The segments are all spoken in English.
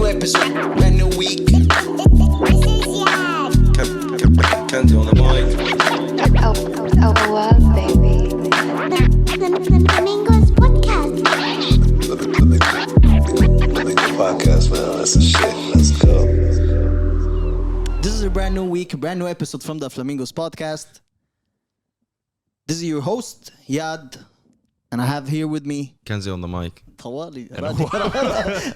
episode, brand new week. Kenzie on the mic. Well, baby. Flamingos podcast. Podcast, man. That's a shit. Let's go. This is a brand new week, brand new episode from the Flamingos podcast. This is your host, Yad, and I have here with me Kenzie on the mic. طوالي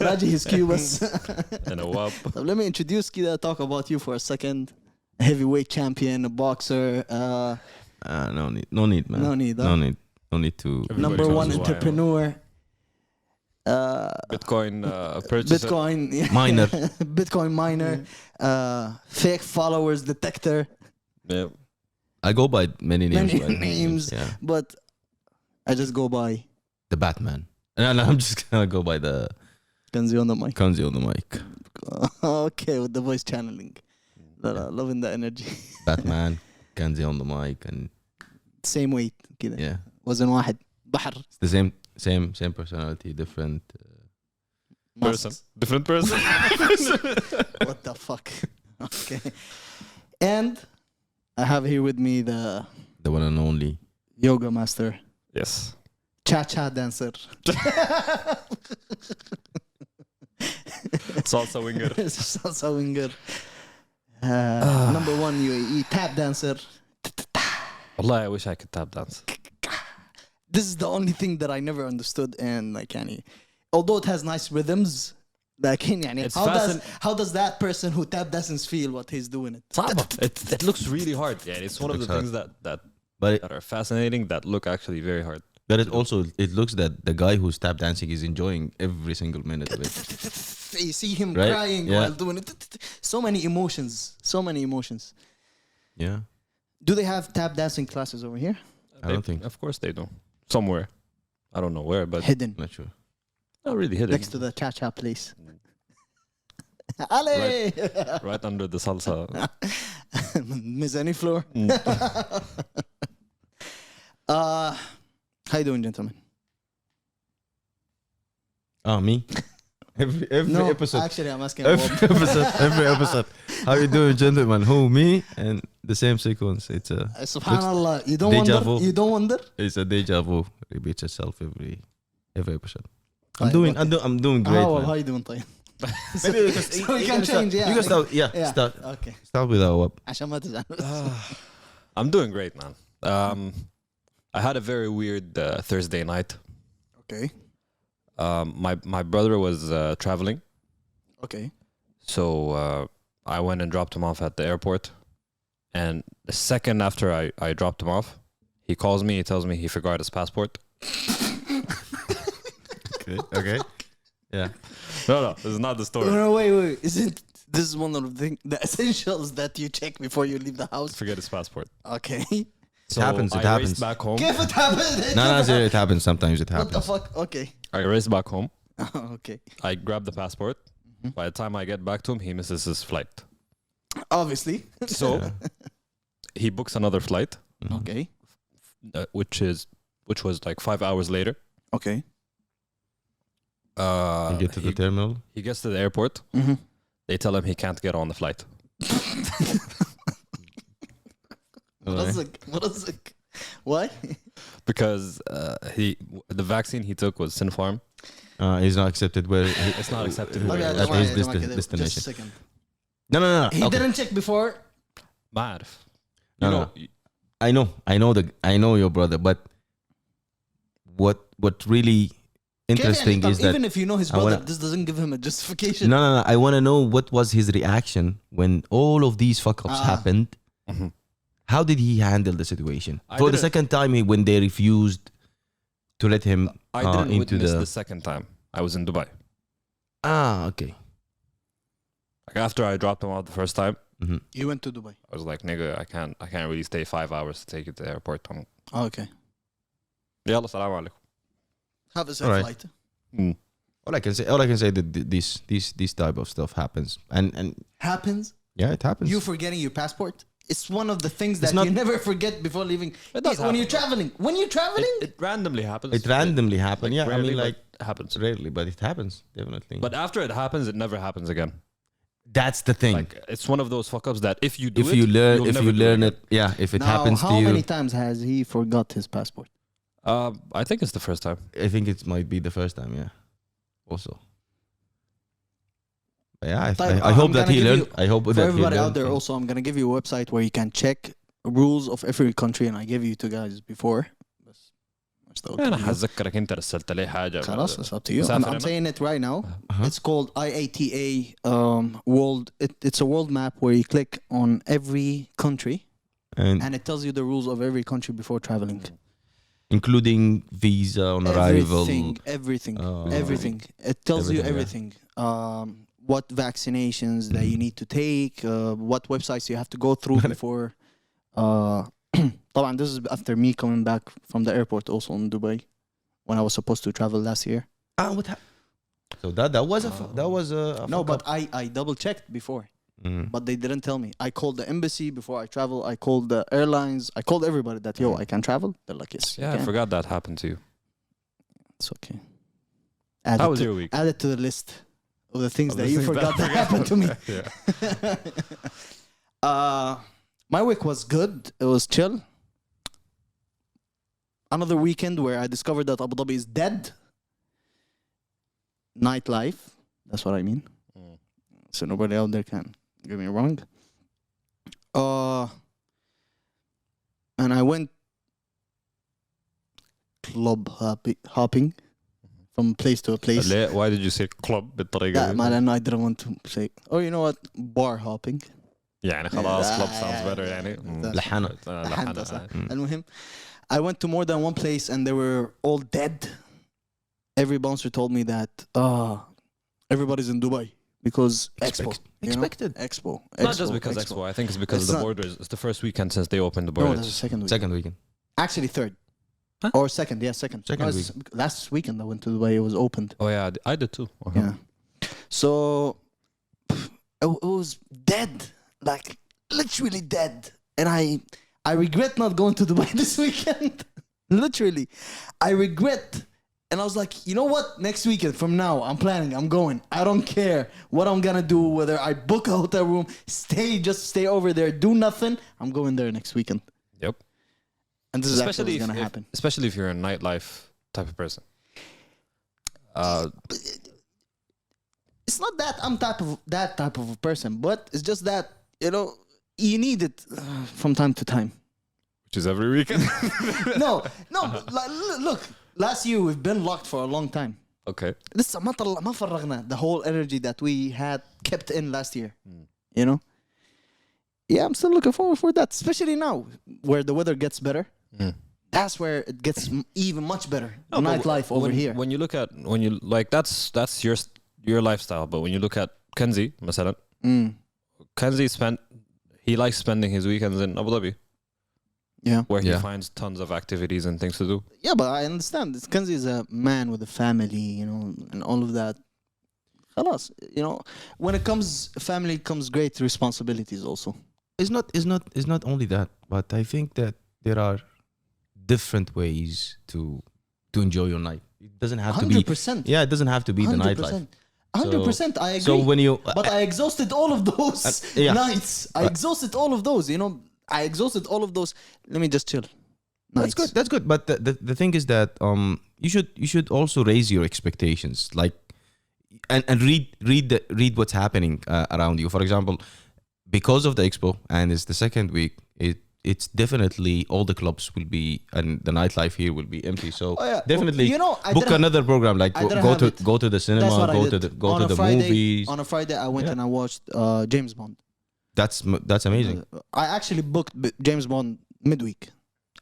راجي his cue بس. طب let me introduce كده, talk about you for a second. A heavyweight champion, a boxer, No need, man. No need, huh? No need to. number one entrepreneur, Bitcoin purchaser. Bitcoin Miner. Bitcoin miner, fake followers detector. Yeah. I go by many names. Many right? names, Yeah. but I just go by The Batman. No, I'm just gonna go by the Kenzie on the mic. Kenzie on the mic. Okay, with the voice channeling. Loving the energy. Batman, Kenzie on the mic, and Same weight كده. yeah, وزن واحد بحر. it's the same personality, different. Person. Muscles. Different person. What the fuck? Okay. And I have here with me the The one and only. yoga master, Yes. cha-cha dancer. Salsa winger. Salsa winger. Number one UAE tap dancer. Wallah, I wish I could tap dance. This is the only thing that I never understood, and like although it has nice rhythms, like It's how does that person who tap dances feel what he's doing it? صعبة. It looks really hard. Yeah, it's one of the Looks things that But are fascinating that look actually very hard. it looks that the guy who's tap dancing is enjoying every single minute of it. You see him Right? crying Yeah. while doing it. So many emotions. So many emotions. Yeah, Do they have tap dancing classes over here? I don't think. Of course they do. Somewhere. I don't know where, but Hidden. Not sure. not really hidden. Next to the cha-cha place. Ale! Right under the salsa. Mezzani floor. How you doing, gentlemen? Me. Every No, episode. actually, I'm asking Every episode. How you doing, gentlemen? Who, me? And the same sequence. It's a Subhanallah. You don't Deja wonder? vu. You don't wonder? deja vu. Repeats itself every episode. Right, I'm doing great, How man. you doing, طيب? Maybe because So we can change, yeah. You can start. Yeah. Yeah. Start. Okay. Start with our up. عشان ما تزعل. I'm doing great, man. I had a very weird Thursday night. Okay. My brother was traveling, Okay. so I went and dropped him off at the airport. And the second after I dropped him off, he calls me. He tells me he forgot his passport. Okay. Yeah. No, this is not the story. No, wait. Isn't this is one of the essentials that you check before you leave the house? Forget his passport. Okay. So happens, it I happens. raced back home. كيف it happened? No, it happens. Sometimes it What the happens. fuck? Okay. I raced back home. Okay. I grabbed the passport. By the time I get back to him, he misses his flight. Obviously. So he books another flight, Okay. which was like 5 hours later. Okay. You get to the terminal. He gets to the airport. Mm-hmm. They tell him he can't get on the flight. مرزق. Why? Because the vaccine he took was Sinopharm. He's not accepted where. It's not accepted. Okay, At don't worry, his don't worry. destination. Just a second. No. He Okay. didn't check before. ما أعرف. No, You no. know, I know your brother, but what really interesting is that even if you know his I brother, wanna- this doesn't give him a justification. no. I want to know what was his reaction when all of these fuck ups happened. Mhm. How did he handle the situation? I For the didn't- second time, when they refused to let him I didn't into witness the the second time. I was in Dubai. Okay. Like after I dropped him off the first time, You went to Dubai. I was like, nigga, I can't really stay 5 hours to take you to the airport. Okay. يلا سلام عليكم. Have a safe Alright. flight. All I can say that this type of stuff happens, and Happens. yeah, it happens. You forgetting your passport it's one of the things It's that not- you never forget before leaving. It does when you're happen. traveling. When you're traveling, It randomly happens. It randomly happens. Yeah, I rarely, mean, but like it happens. rarely, but it happens definitely. But after it happens, it never happens again. that's the thing. Like it's one of those fuck ups that if you do if it, you learn, you'll if never you do learn again. it, yeah. If it now, happens to how you, many times has he forgot his passport? I think it's the first time. I think it might be the first time. Yeah. Also. But yeah, I hope I'm that gonna he give learned. you- I hope For that he everybody learned out there, from- also, I'm gonna give you a website where you can check rules of every country, and I gave you two guys before. بس انا حذكرك انت رسلت لي حاجه. خلاص, it's up to you. مسافر I'm أنا؟ saying it right now. Uh-huh. It's called IATA World. It's a world map where you click on every country, and it tells you the rules of every country before traveling. including visa on arrival. Everything. Oh. Everything. It tells you Everything, everything. What vaccinations that you need to take, what websites you have to go through before. طبعا, this is after me coming back from the airport also in Dubai when I was supposed to travel last year. What happened? So that was a No, fuck but up. I double checked before, Mm. but they didn't tell me. I called the embassy before I travel. I called the airlines. I called everybody that I can travel. They're like, yes, you Yeah, I can. forgot that happened to you. It's okay. How was your week? Add it to the list of the things Of that the you things forgot that- that happened to me. Yeah. My week was good. It was chill. Another weekend where I discovered that Abu Dhabi is dead. Nightlife. That's what I mean. Mm. So nobody out there can get me wrong. And I went club hopping from place to a place. ليه? Why did you say club بالطريقة That, دي؟ man, I didn't want to say. Oh, you know what? Bar hopping. يعني خلاص Yeah, club sounds yeah, better yeah. يعني. That's- لحنة. لحنت صح. المهم, I went to more than one place and they were all dead. Every bouncer told me that everybody's in Dubai because Expo. You know? Expected. Expo. Not just because Expo. I think it's because It's of the not- borders. It's the first weekend since they opened the No, borders. that's the second week. Second weekend. Actually, third. Huh? Or second. Yeah, second. Second No, it's last weekend I went to Dubai. It was opened. Oh yeah, I did too. Uh-huh. Yeah. So it was dead, like literally dead, and I regret not going to Dubai this weekend. Literally, I regret. And I was like, you know what? Next weekend from now, I'm planning. I'm going. I don't care what I'm gonna do. Whether I book a hotel room, just stay over there, do nothing. I'm going there next weekend. Yep. And this is actually what's gonna happen. Especially if you're a nightlife type of person. It's not that I'm that type of a person, but it's just that you need it from time to time. Which is every weekend. No, but look. Last year we've been locked for a long time. Okay. لسه ما فرغنا the whole energy that we had kept in last year. You know? Yeah, I'm still looking forward for that, especially now where the weather gets better. That's where it gets even much better. No, but Nightlife over here. When you look at that's your lifestyle, but when you look at Kenzie, مثلا, Kenzie he likes spending his weekends in Abu Dhabi. Yeah. Where he Yeah. finds tons of activities and things to do. Yeah, but I understand. Kenzie is a man with a family, and all of that. خلاص, when it comes family comes great responsibilities also. It's not only that, but I think that there are different ways to enjoy your night. It doesn't have to be 100%. Yeah, it doesn't have to be the nightlife. 100%. I agree. So when you But I exhausted all of those yeah. nights. I exhausted all of those, I exhausted all of those. Let me just chill. That's good. That's good. But the thing is that you should also raise your expectations, like and read what's happening around you. For example, because of the expo and it's the second week, it's definitely all the clubs will be and the nightlife here will be empty. So Oh, yeah. definitely I book didn't- another program, like I didn't go have to it. go to the That's cinema, what I go did. to the movies. On a Friday, I went Yeah. and I watched James Bond. That's amazing. I actually booked James Bond midweek.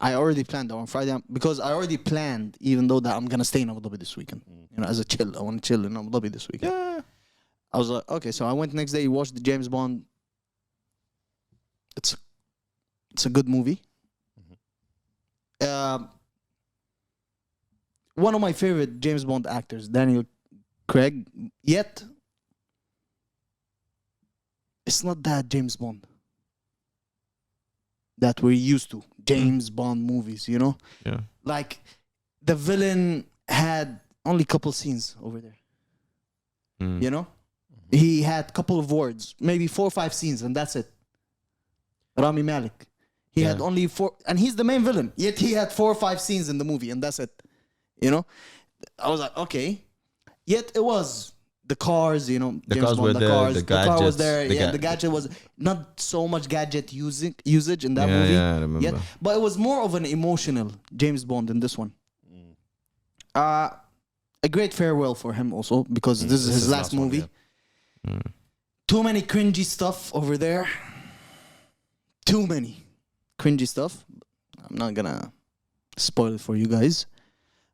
I already planned on Friday because I already planned, even though that I'm gonna stay in Abu Dhabi this weekend. As a chill, I want to chill in Abu Dhabi this weekend. Yeah. I was like, okay, so I went next day, watched the James Bond. It's a good movie. One of my favorite James Bond actors, Daniel Craig. Yet, it's not that James Bond. that we're used to. James Bond movies, you know? Yeah. Like, the villain had only couple scenes over there, Mm. you know? He had couple of words, maybe 4 or 5 scenes, and that's it. Rami Malek. He had Yeah. only 4, and he's the main villain, yet he had 4 or 5 scenes in the movie, and that's it. You know? I was like, okay. Yet it was the cars, you know, The James cars Bond, were the there, cars, the the car was gadgets, there. the Yeah, ga- the gadget was not so much gadget usage in that Yeah, movie. yeah, I remember. Yet, but it was more of an emotional James Bond in this one. A great farewell for him also, because this is his last one, movie. yeah. Too many cringy stuff over there. Too many cringy stuff. I'm not gonna spoil it for you guys,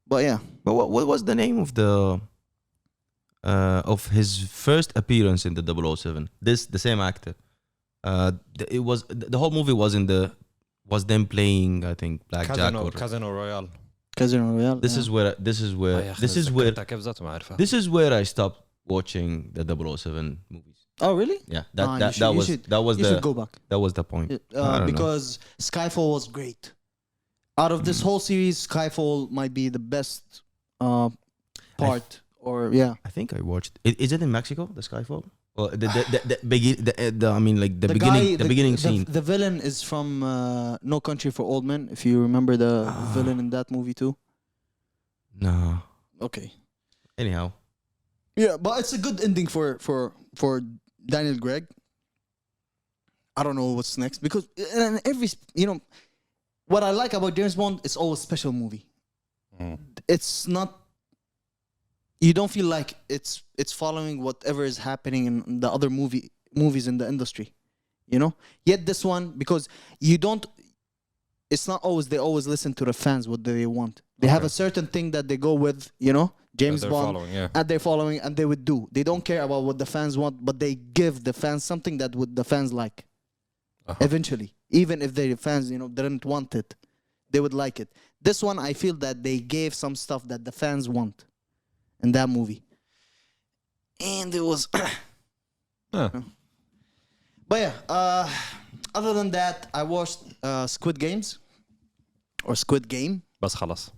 but yeah. But what was the name of his first appearance in the 007? The same actor. It was the whole movie was them playing, I think, Blackjack or Casino Royale. Casino Royale. this is where this is where I stopped watching the 007 movies. Oh really? Yeah, Ah, that you was should- that was You the should go back. that was the point. I don't know. Because Skyfall was great. Out of this whole series, Skyfall might be the best part. Or yeah, I think I watched. Is it in Mexico? The Skyfall? Or I mean, like the beginning scene. The villain is from No Country for Old Men. If you remember the villain in that movie too. No. Okay. Anyhow, Yeah, but it's a good ending for Daniel Craig. I don't know what's next because in every what I like about James Bond is always special movie. It's not. You don't feel like it's following whatever is happening in the other movies in the industry, you know. Yet this one, because you don't, it's not always they always listen to the fans what they want. They have a certain thing that they go with, you know. James they're Bond, following, yeah. and they're following, and they would do. They don't care about what the fans want, but they give the fans something that would the fans like. Eventually, even if the fans didn't want it, they would like it. This one, I feel that they gave some stuff that the fans want in that movie, and it was. But yeah, other than that, I watched Squid Games or Squid Game. بس خلاص.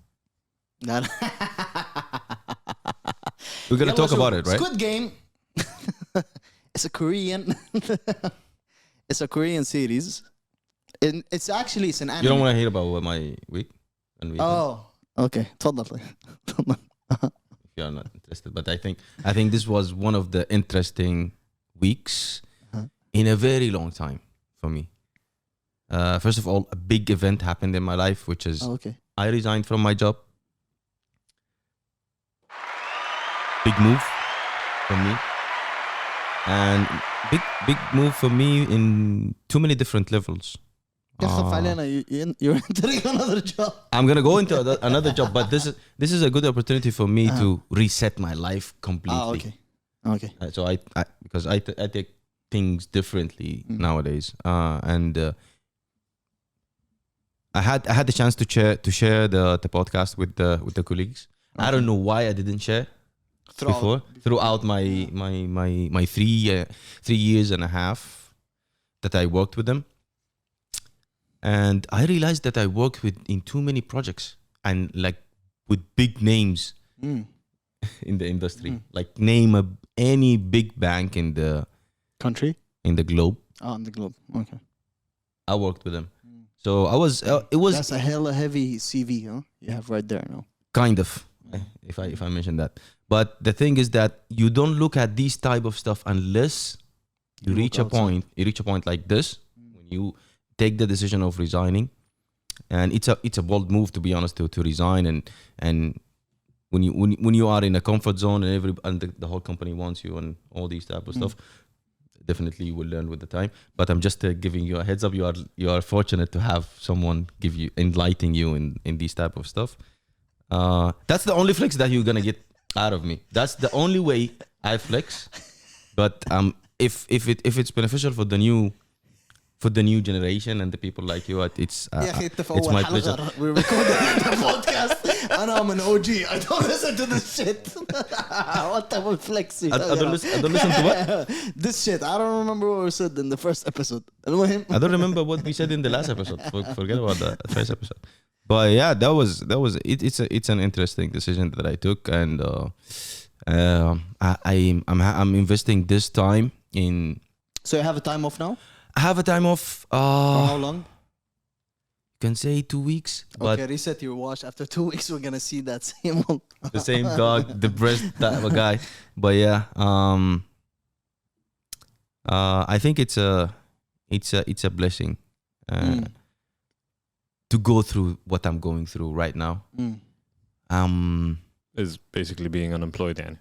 we're gonna Yeah, talk so about it, right? Squid Game. It's a Korean. It's a Korean series. And it's an anime. You don't want to hear about my week and weekend Oh, okay. تفضل. if you're not interested. But I think this was one of the interesting weeks in a very long time for me. First of all, a big event happened in my life, which is Oh, okay. I resigned from my job. Big move for me. And big move for me in too many different levels. يخف علينا, you're entering another job. I'm gonna go into another job, but this is a good opportunity for me to reset my life completely. Okay. So I because I take things differently nowadays, and I had the chance to share the podcast with the colleagues. I don't know why I didn't share throughout my 3 years and a half that I worked with them. And I realized that I worked in too many projects and like with big names in the industry. Like name any big bank in the Country? in the globe. Oh, on the globe. Okay. I worked with them. So I was it was That's a hella heavy CV, huh? You have right there now. kind of if I mention that. But the thing is that you don't look at these type of stuff unless you You reach a look outside. point. You reach a point like this when you take the decision of resigning, and it's a bold move, to be honest, to resign, and when you are in a comfort zone and the whole company wants you and all these type of stuff, definitely you will learn with the time. But I'm just giving you a heads up. You are fortunate to have someone enlightening you in these type of stuff. That's the only flex that you're gonna get out of me. That's the only way I flex. But if it's beneficial for the new for the new generation and the people like you. It's يا أخي أنت في it's أول my حلقة pleasure. we're recording the podcast. أنا من OG. I don't listen to this shit. What type of flexing? I don't listen to what? This shit. I don't remember what we said in the first episode. المهم. I don't remember what we said in the last episode. Forget about the first episode. But yeah, that was it. It's an interesting decision that I took, and I'm investing this time in. So you have a time off now? I have a time off. For how long? You can say 2 weeks, but Okay, reset your watch. After 2 weeks, we're gonna see that same one. the same dog, depressed type of guy. But yeah, I think it's a blessing to go through what I'm going through right now. Is basically being unemployed, yani.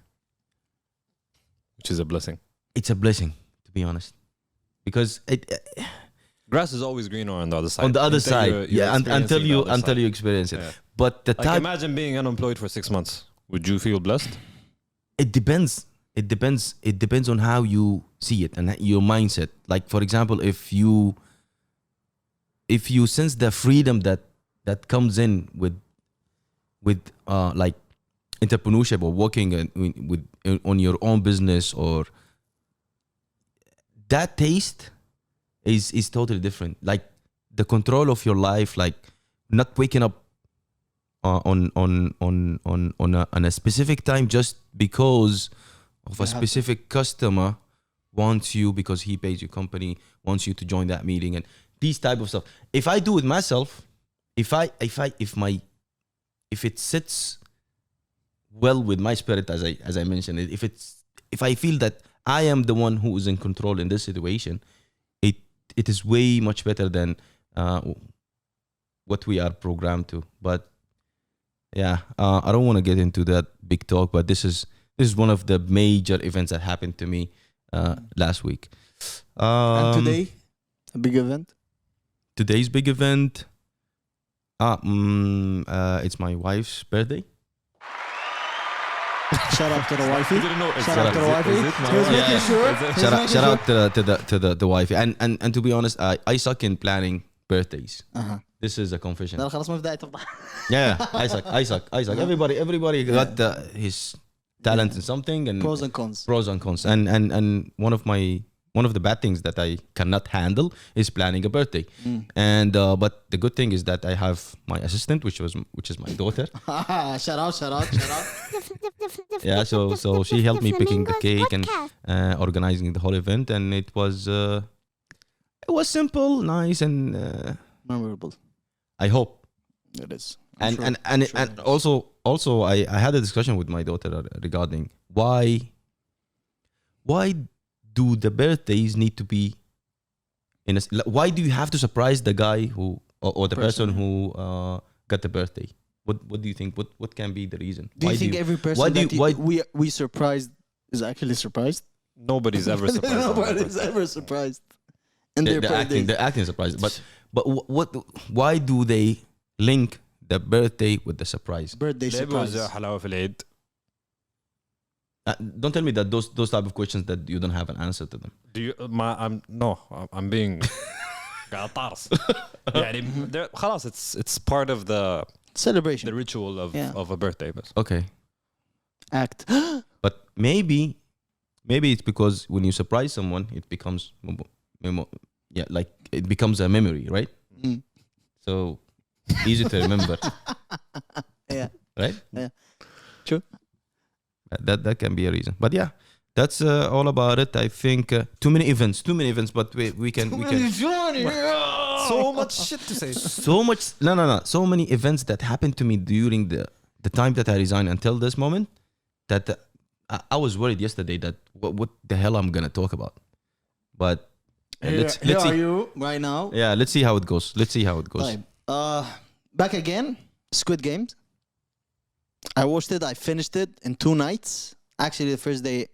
Which is a blessing. It's a blessing, to be honest, because Grass is always greener on the other side. on the other Until side, you're until experiencing the other side. you experience it. Yeah. But the Like type, imagine being unemployed for 6 months. Would you feel blessed? it depends. It depends on how you see it and your mindset. Like for example, if you sense the freedom that comes in with like entrepreneurship or working on your own business, or that taste is totally different. Like the control of your life, like not waking up on a specific time just because of a specific customer wants you, because he pays your company, wants you to join that meeting, and these type of stuff. If I do it myself, if it sits well with my spirit, as I mentioned, if I feel that I am the one who is in control in this situation, it is way much better than what we are programmed to. But yeah, I don't want to get into that big talk, but this is one of the major events that happened to me last week. And today, a big event. Today's big event. It's my wife's birthday. Shout out to the wifey. didn't know. Shout out to the wifey. He was making sure. He was making Shout out sure. to the wifey. And to be honest, I suck in planning birthdays. Uh-huh. This is a confession. لا خلاص ما بداية تفضح. Yeah, I suck. Everybody got his talent in something, and Pros and cons. And one of the bad things that I cannot handle is planning a birthday. And but the good thing is that I have my assistant, which is my daughter. Shout out. Yeah, so she helped me picking the cake and organizing the whole event, and it was simple, nice, and Memorable. I hope. It is. And also I had a discussion with my daughter regarding why do the birthdays need to be why do you have to surprise the guy who or the person who got the birthday? What do you think? What can be the reason? Do you think every person we surprised is actually surprised? Nobody's ever surprised. Nobody's ever surprised. And their birthdays. the acting surprise. But why do they link the birthday with the surprise? Birthday ليه surprise. بيوزعوا حلاوة في العيد؟ Don't tell me that those type of questions that you don't have an answer to them. Do you? I'm being قاطرس. يعني خلاص it's part of the Celebration. ritual of a birthday. بس. Okay. Act. But maybe it's because when you surprise someone, it becomes like it becomes a memory, right? Mm. So easy to remember. Yeah. Right? Yeah. True. That can be a reason. But yeah, that's all about it. I think too many events, but we can So much shit to say. so many events that happened to me during the time that I resigned until this moment that I was worried yesterday that what the hell I'm gonna talk about. But let's Here see. are you right now? Yeah, let's see how it goes. Right. Back again. Squid Games. I watched it. I finished it in 2 nights. Actually, the first day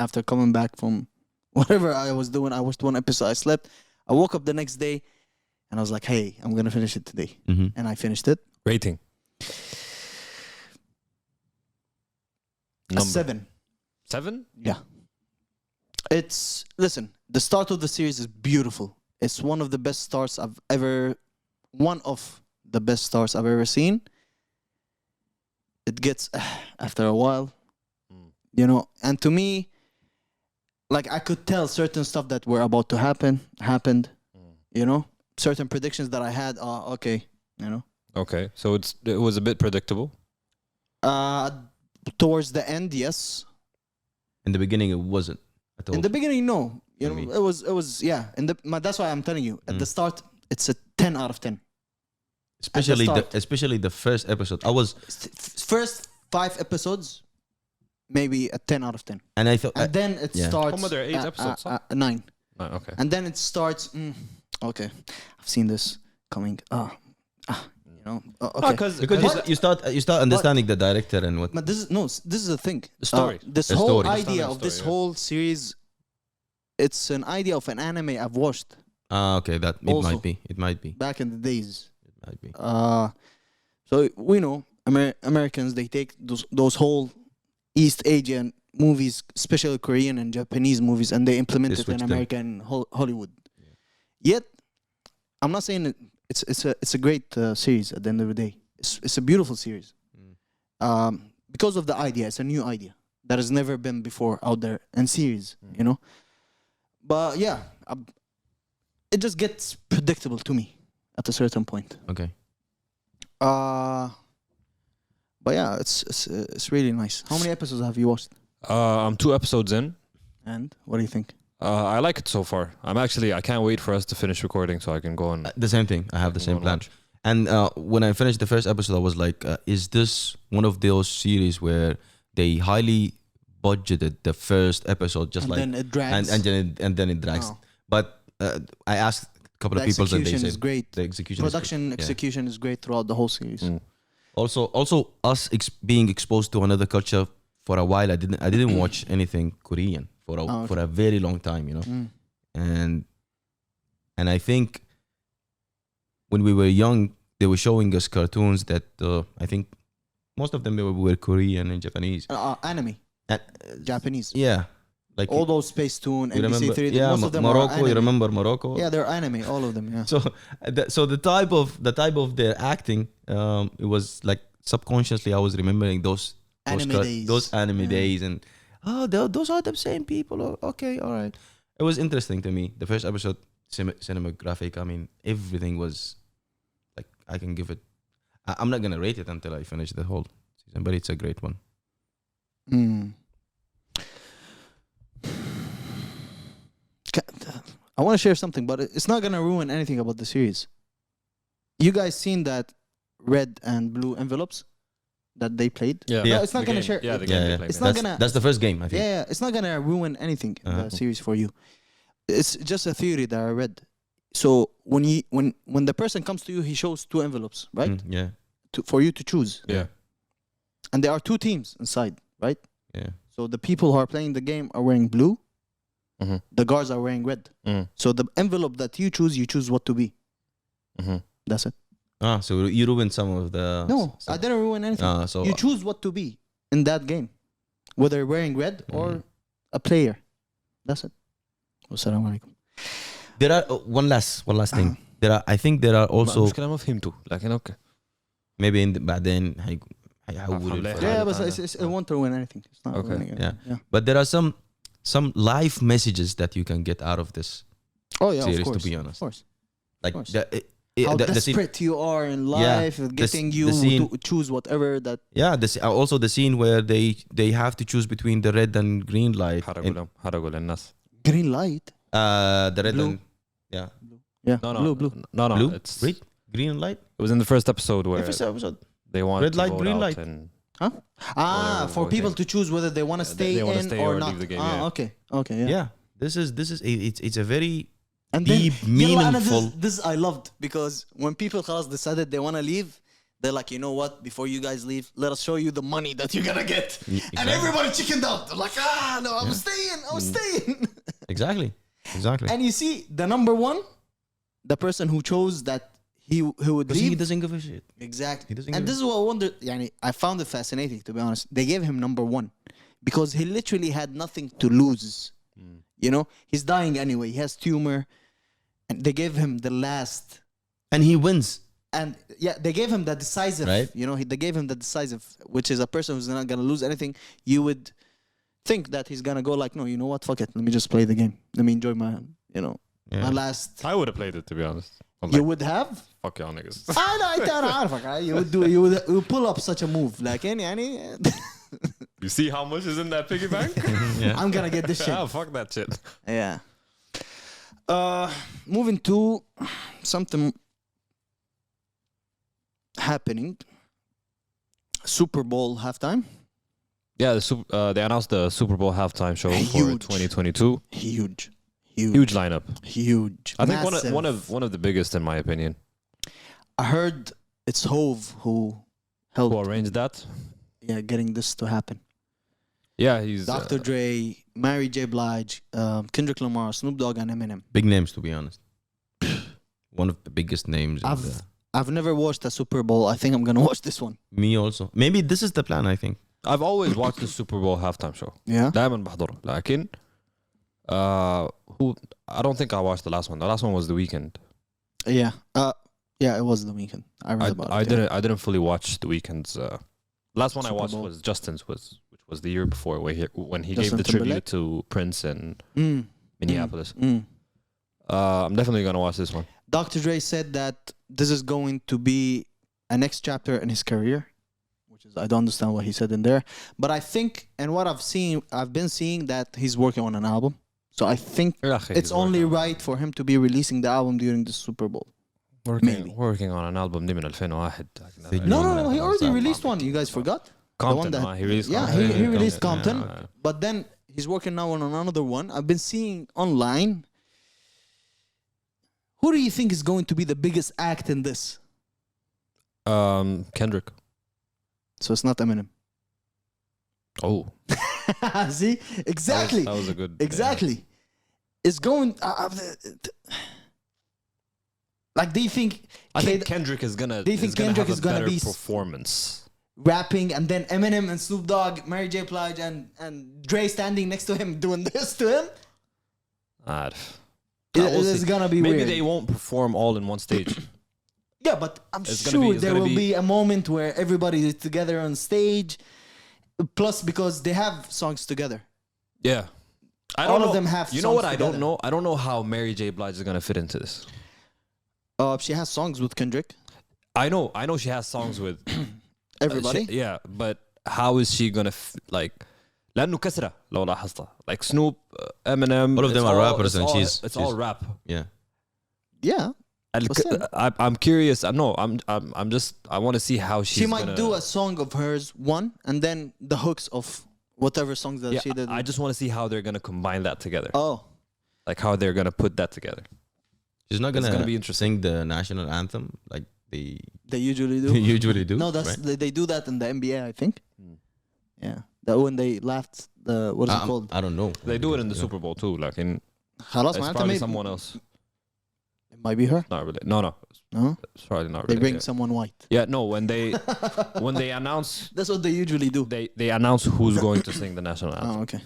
after coming back from whatever I was doing, I watched 1 episode. I slept. I woke up the next day, and I was like, "Hey, I'm gonna finish it today." Mhm. And I finished it. Rating. A 7. 7? Yeah. Listen, the start of the series is beautiful. It's one of the best starts one of the best starts I've ever seen. It gets after a while, you know, and to me, like I could tell certain stuff that were about to happened, you know, certain predictions that I had. Okay, you know. Okay, so it was a bit predictable. Towards the end, yes. In the beginning, it wasn't at all. In the beginning, no. You For know, me. it was yeah. That's why I'm telling you. At the start, it's a 10 out of 10. especially the first episode. I was, First 5 episodes, maybe a 10 out of 10. and I thought, And then it yeah. starts. How many are 8 episodes, huh? 9. Okay. And then it starts. Okay, I've seen this coming. You know. Okay. Because because you start understanding the director and what. But this is the thing. The story. This The whole story. idea of Story, this yeah. whole series, it's an idea of an anime I've watched Okay, that it Also- might be. It might be. back in the days. It might be. So we know Americans, they take those whole East Asian movies, especially Korean and Japanese movies, and they implement They it in switch them. American Hollywood. Yet, I'm not saying it's a great series. At the end of the day, it's a beautiful series. Because of the idea, it's a new idea that has never been before out there in series. You know, but yeah, it just gets predictable to me at a certain point. Okay. But yeah, it's really nice. How many episodes have you watched? I'm 2 episodes in. And what do you think? I like it so far. I can't wait for us to finish recording so I can go and The same thing. I have the go same and plan. watch. And when I finished the first episode, I was like, is this one of those series where they highly budgeted the first episode, just And like then it drags. and then it drags. Oh. But I asked a couple The of people, and they execution said is great. the execution, Production is great. Yeah. execution is great throughout the whole series. Also, us being exposed to another culture for a while. I didn't watch anything Korean for okay. for a very long time, you know. And I think when we were young, they were showing us cartoons that I think most of them were Korean and Japanese. Anime, And, Japanese. yeah, like All those Space Tune, you remember, NBC3, yeah, most of them are Morocco. You anime. remember Morocco? Yeah, they're anime, all of them. Yeah. So the type of their acting, it was like subconsciously I was remembering those Anime days. those anime Yeah. days, and those are the same people. Okay, all right. It was interesting to me. The first episode, cinematographic. I mean, everything was like I can give it. I'm not gonna rate it until I finish the whole season, but it's a great one. I want to share something, but it's not gonna ruin anything about the series. You guys seen that red and blue envelopes that they played? Yeah. No, it's not The gonna game. share. Yeah, the Yeah, game yeah. they played. It's not gonna. That's the first game, I think. Yeah, it's not gonna ruin anything in the series for you. It's just a theory that I read. So when the person comes to you, he shows 2 envelopes, right? Yeah. For you to choose, Yeah. and there are 2 teams inside, right? Yeah. So the people who are playing the game are wearing blue. Mhm. The guards are wearing red. So the envelope that you choose what to be. That's it. So you ruined some of the. No, I didn't ruin anything. So You choose what to be in that game, whether wearing red or a player. That's it. Wassalamu alaikum. there are one last thing. I think there are also المشكلة ما فهمته لكن اوكي. maybe in the, بعدين هيحول ليه. Yeah, but but it won't ruin anything. It's not Okay. ruining anything. Yeah. But there are some life messages that you can get out of this Oh yeah, series, of course. to be honest. Of course. Like course. the How the scene, desperate you are in Yeah, life, the getting s- you the scene- to choose whatever that. yeah, also the scene where they have to choose between the red and green light. حرقوا للناس. Green light. The red Blue. and yeah, Yeah. No, Blue. No, blue, It's red, green and light. It was in the first episode where First episode. they wanted Red to light, vote green out light. and For voting. people to choose whether they want to Yeah, stay they wanna in stay or or not. leave the game, yeah. Okay. Okay. Yeah. Yeah, this is it's a very And deep, you know what, Anna, meaningful. this I loved because when people خلاص decided they want to leave, they're like, you know what? Before you guys leave, let us show you the money that you're gonna get. And exactly. everybody chickened out. They're like, no, I'm staying. I'm staying. Exactly. And you see, the number one, the person who chose that he would Because leave. he doesn't give a shit. Exactly. He doesn't And give this is what I wonder. I found it fascinating, to be honest. They gave him number one because he literally had nothing to lose. You know, he's dying anyway. He has tumor, and they gave him the last. And he wins. And yeah, they gave him the decisive. Right. You know, they gave him the decisive, which is a person who's not gonna lose anything. You would think that he's gonna go like, no, you know what? Fuck it. Let me just play the game. Let me enjoy my, my last. I would have played it, to be honest. I'm You like, would have. fuck y'all niggas. I know. You would pull up such a move like any. You see how much is in that piggy bank? Yeah. I'm gonna get this shit. Oh, fuck that shit. Yeah. Moving to something happening. Super Bowl halftime. Yeah, they announced the Super Bowl halftime show for Huge. 2022. Huge Lineup. Huge. I think Massive. one of the biggest in my opinion. I heard it's Hove who Who helped. arranged that? Getting this to happen. Yeah, he's Dr. Dre, Mary J. Blige, Kendrick Lamar, Snoop Dogg, and Eminem. Big names, to be honest. One of the biggest names. I've never watched a Super Bowl. I think I'm gonna watch this one. Me also. Maybe this is the plan, I think. I've always watched the Super Bowl halftime show. Yeah. دائما بحضره لكن who I don't think I watched the last one. The last one was The Weeknd. Yeah. Yeah, it was The Weeknd. I read about it. I didn't fully watch The Weeknd's. Last one I Super watched Bowl. was Justin's, which was the year before, when he Justin gave the tribute Timberlake? to Prince in Mm. Minneapolis. Mm. I'm definitely gonna watch this one. Dr. Dre said that this is going to be a next chapter in his career, which is I don't understand what he said in there, but I think and what I've been seeing that he's working on an album. So I think it's only right for him to be releasing the album during the Super Bowl. Maybe. working on an album دي من 2001. No, he already released one. You guys forgot? The one Compton, he released yeah, Compton. he released Compton, Yeah. but then he's working now on another one. I've been seeing online. Who do you think is going to be the biggest act in this? Kendrick. So it's not Eminem. Oh, See, exactly, that was a good. exactly. It's going. Like, do you think? I think Kendrick is gonna. Do you think Kendrick have is a gonna better be performance? rapping, and then Eminem and Snoop Dogg, Mary J. Blige, and Dre standing next to him doing this to him? It's gonna be Maybe weird. they won't perform all in one stage. Yeah, but I'm It's gonna sure be- it's there gonna will be- be a moment where everybody is together on stage. Plus, because they have songs together. Yeah. I All don't of know. them have You know what songs I don't together. know? I don't know how Mary J. Blige is gonna fit into this. She has songs with Kendrick. I know she has songs with Everybody. yeah, but how is she gonna like? لأنه كسرة لو لاحظتها. Like Snoop, Eminem. All of them it's are rappers and it's she's- all rap. Yeah. Yeah. And What's that? I'm curious. I'm just. I want to see how She might do a song of hers, one, and then the hooks of whatever songs that Yeah, she did. I just want to see how they're gonna combine that together. Oh. Like how they're gonna put that together. She's not It's gonna, gonna be interesting. sing the national anthem like they They usually do. usually do. No, that's right? they do that in the NBA, I think. Hmm. Yeah. That when they laughed, what is it called? I don't know. They do it in the Yeah. Super Bowl too. Like in خلاص it's معناتها probably maybe- someone else. It might be her. Not really. No. No? It's probably not They really. bring yeah. someone white. Yeah, no. When they announce That's what they usually do. they announce who's going to sing the national anthem Oh, okay.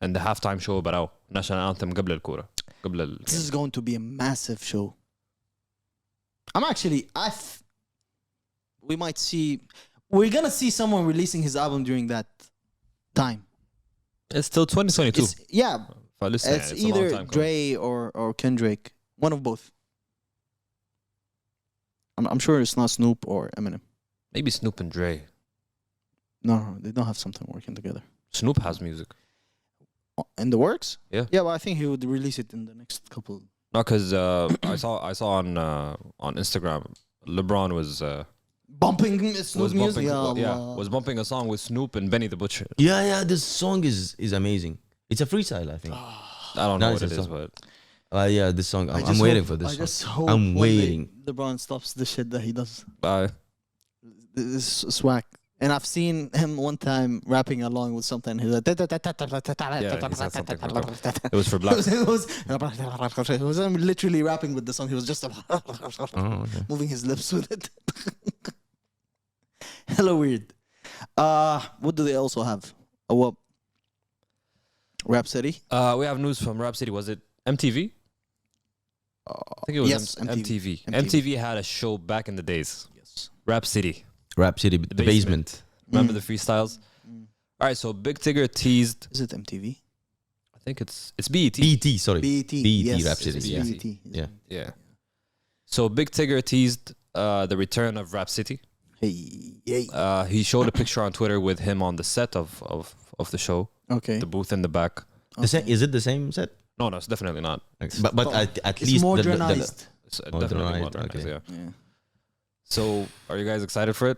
and the halftime show براو national anthem قبل الكورة قبل This is going to be a massive show. I'm actually, we're gonna see someone releasing his album during that time. It's still 2022. Yeah, فلسه it's it's a long either time coming. Dre or Kendrick, one of both. I'm sure it's not Snoop or Eminem. Maybe Snoop and Dre. No, they don't have something working together. Snoop has music. In the works? Yeah. Yeah, but I think he would release it in the next couple. No, because I saw on Instagram, LeBron was Bumping Snoop music? Ya Allah. was bumping a song with Snoop and Benny the Butcher. Yeah, this song is amazing. It's a freestyle, I think. I don't know Nice what it is, song. but Yeah, this song. I I'm just waiting hope- for this I song. just hope I'm one day waiting. LeBron stops the shit that he does. uh, This is swag. And I've seen him one time rapping along with something. He's like, he said something it was for black. He was literally rapping with the song. He was just Oh, okay. moving his lips with it. Hella weird. What do they also have? What? Rap City? We have news from Rap City. Was it MTV? I think it was Yes, MTV. MTV. MTV had a show back in the days. Yes. Rap City. Rap City, the basement. Remember the freestyles? All right, so Big Tigger teased. Is it MTV? I think it's BET. BT, sorry. BET. BET Yes, Rap City. it's Yeah. BET. Yeah. Yeah. So Big Tigger teased the return of Rap City. Hey, yay. He showed a picture on Twitter with him on the set of the show, Okay. the booth in the back. The same, is it the same set? No, it's definitely not. But at It's least modernized. It's Modernized, definitely modernized, okay. yeah. Yeah. So, are you guys excited for it?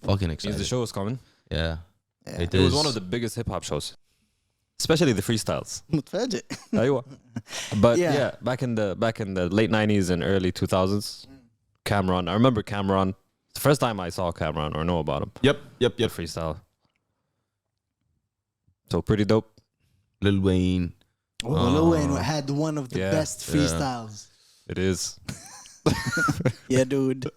fucking Means excited. the show is coming. Yeah. Yeah. It It was is. one of the biggest hip hop shows, especially the freestyles. متفاجئ. أيوة. But Yeah. yeah, back in the late 90s and early 2000s, Cameron. I remember Cameron. It's the first time I saw Cameron or know about him. Yep. The freestyle. So pretty dope. Lil Wayne. Oh, Lil Wayne had one of the Yeah. best freestyles. It is. Yeah, dude.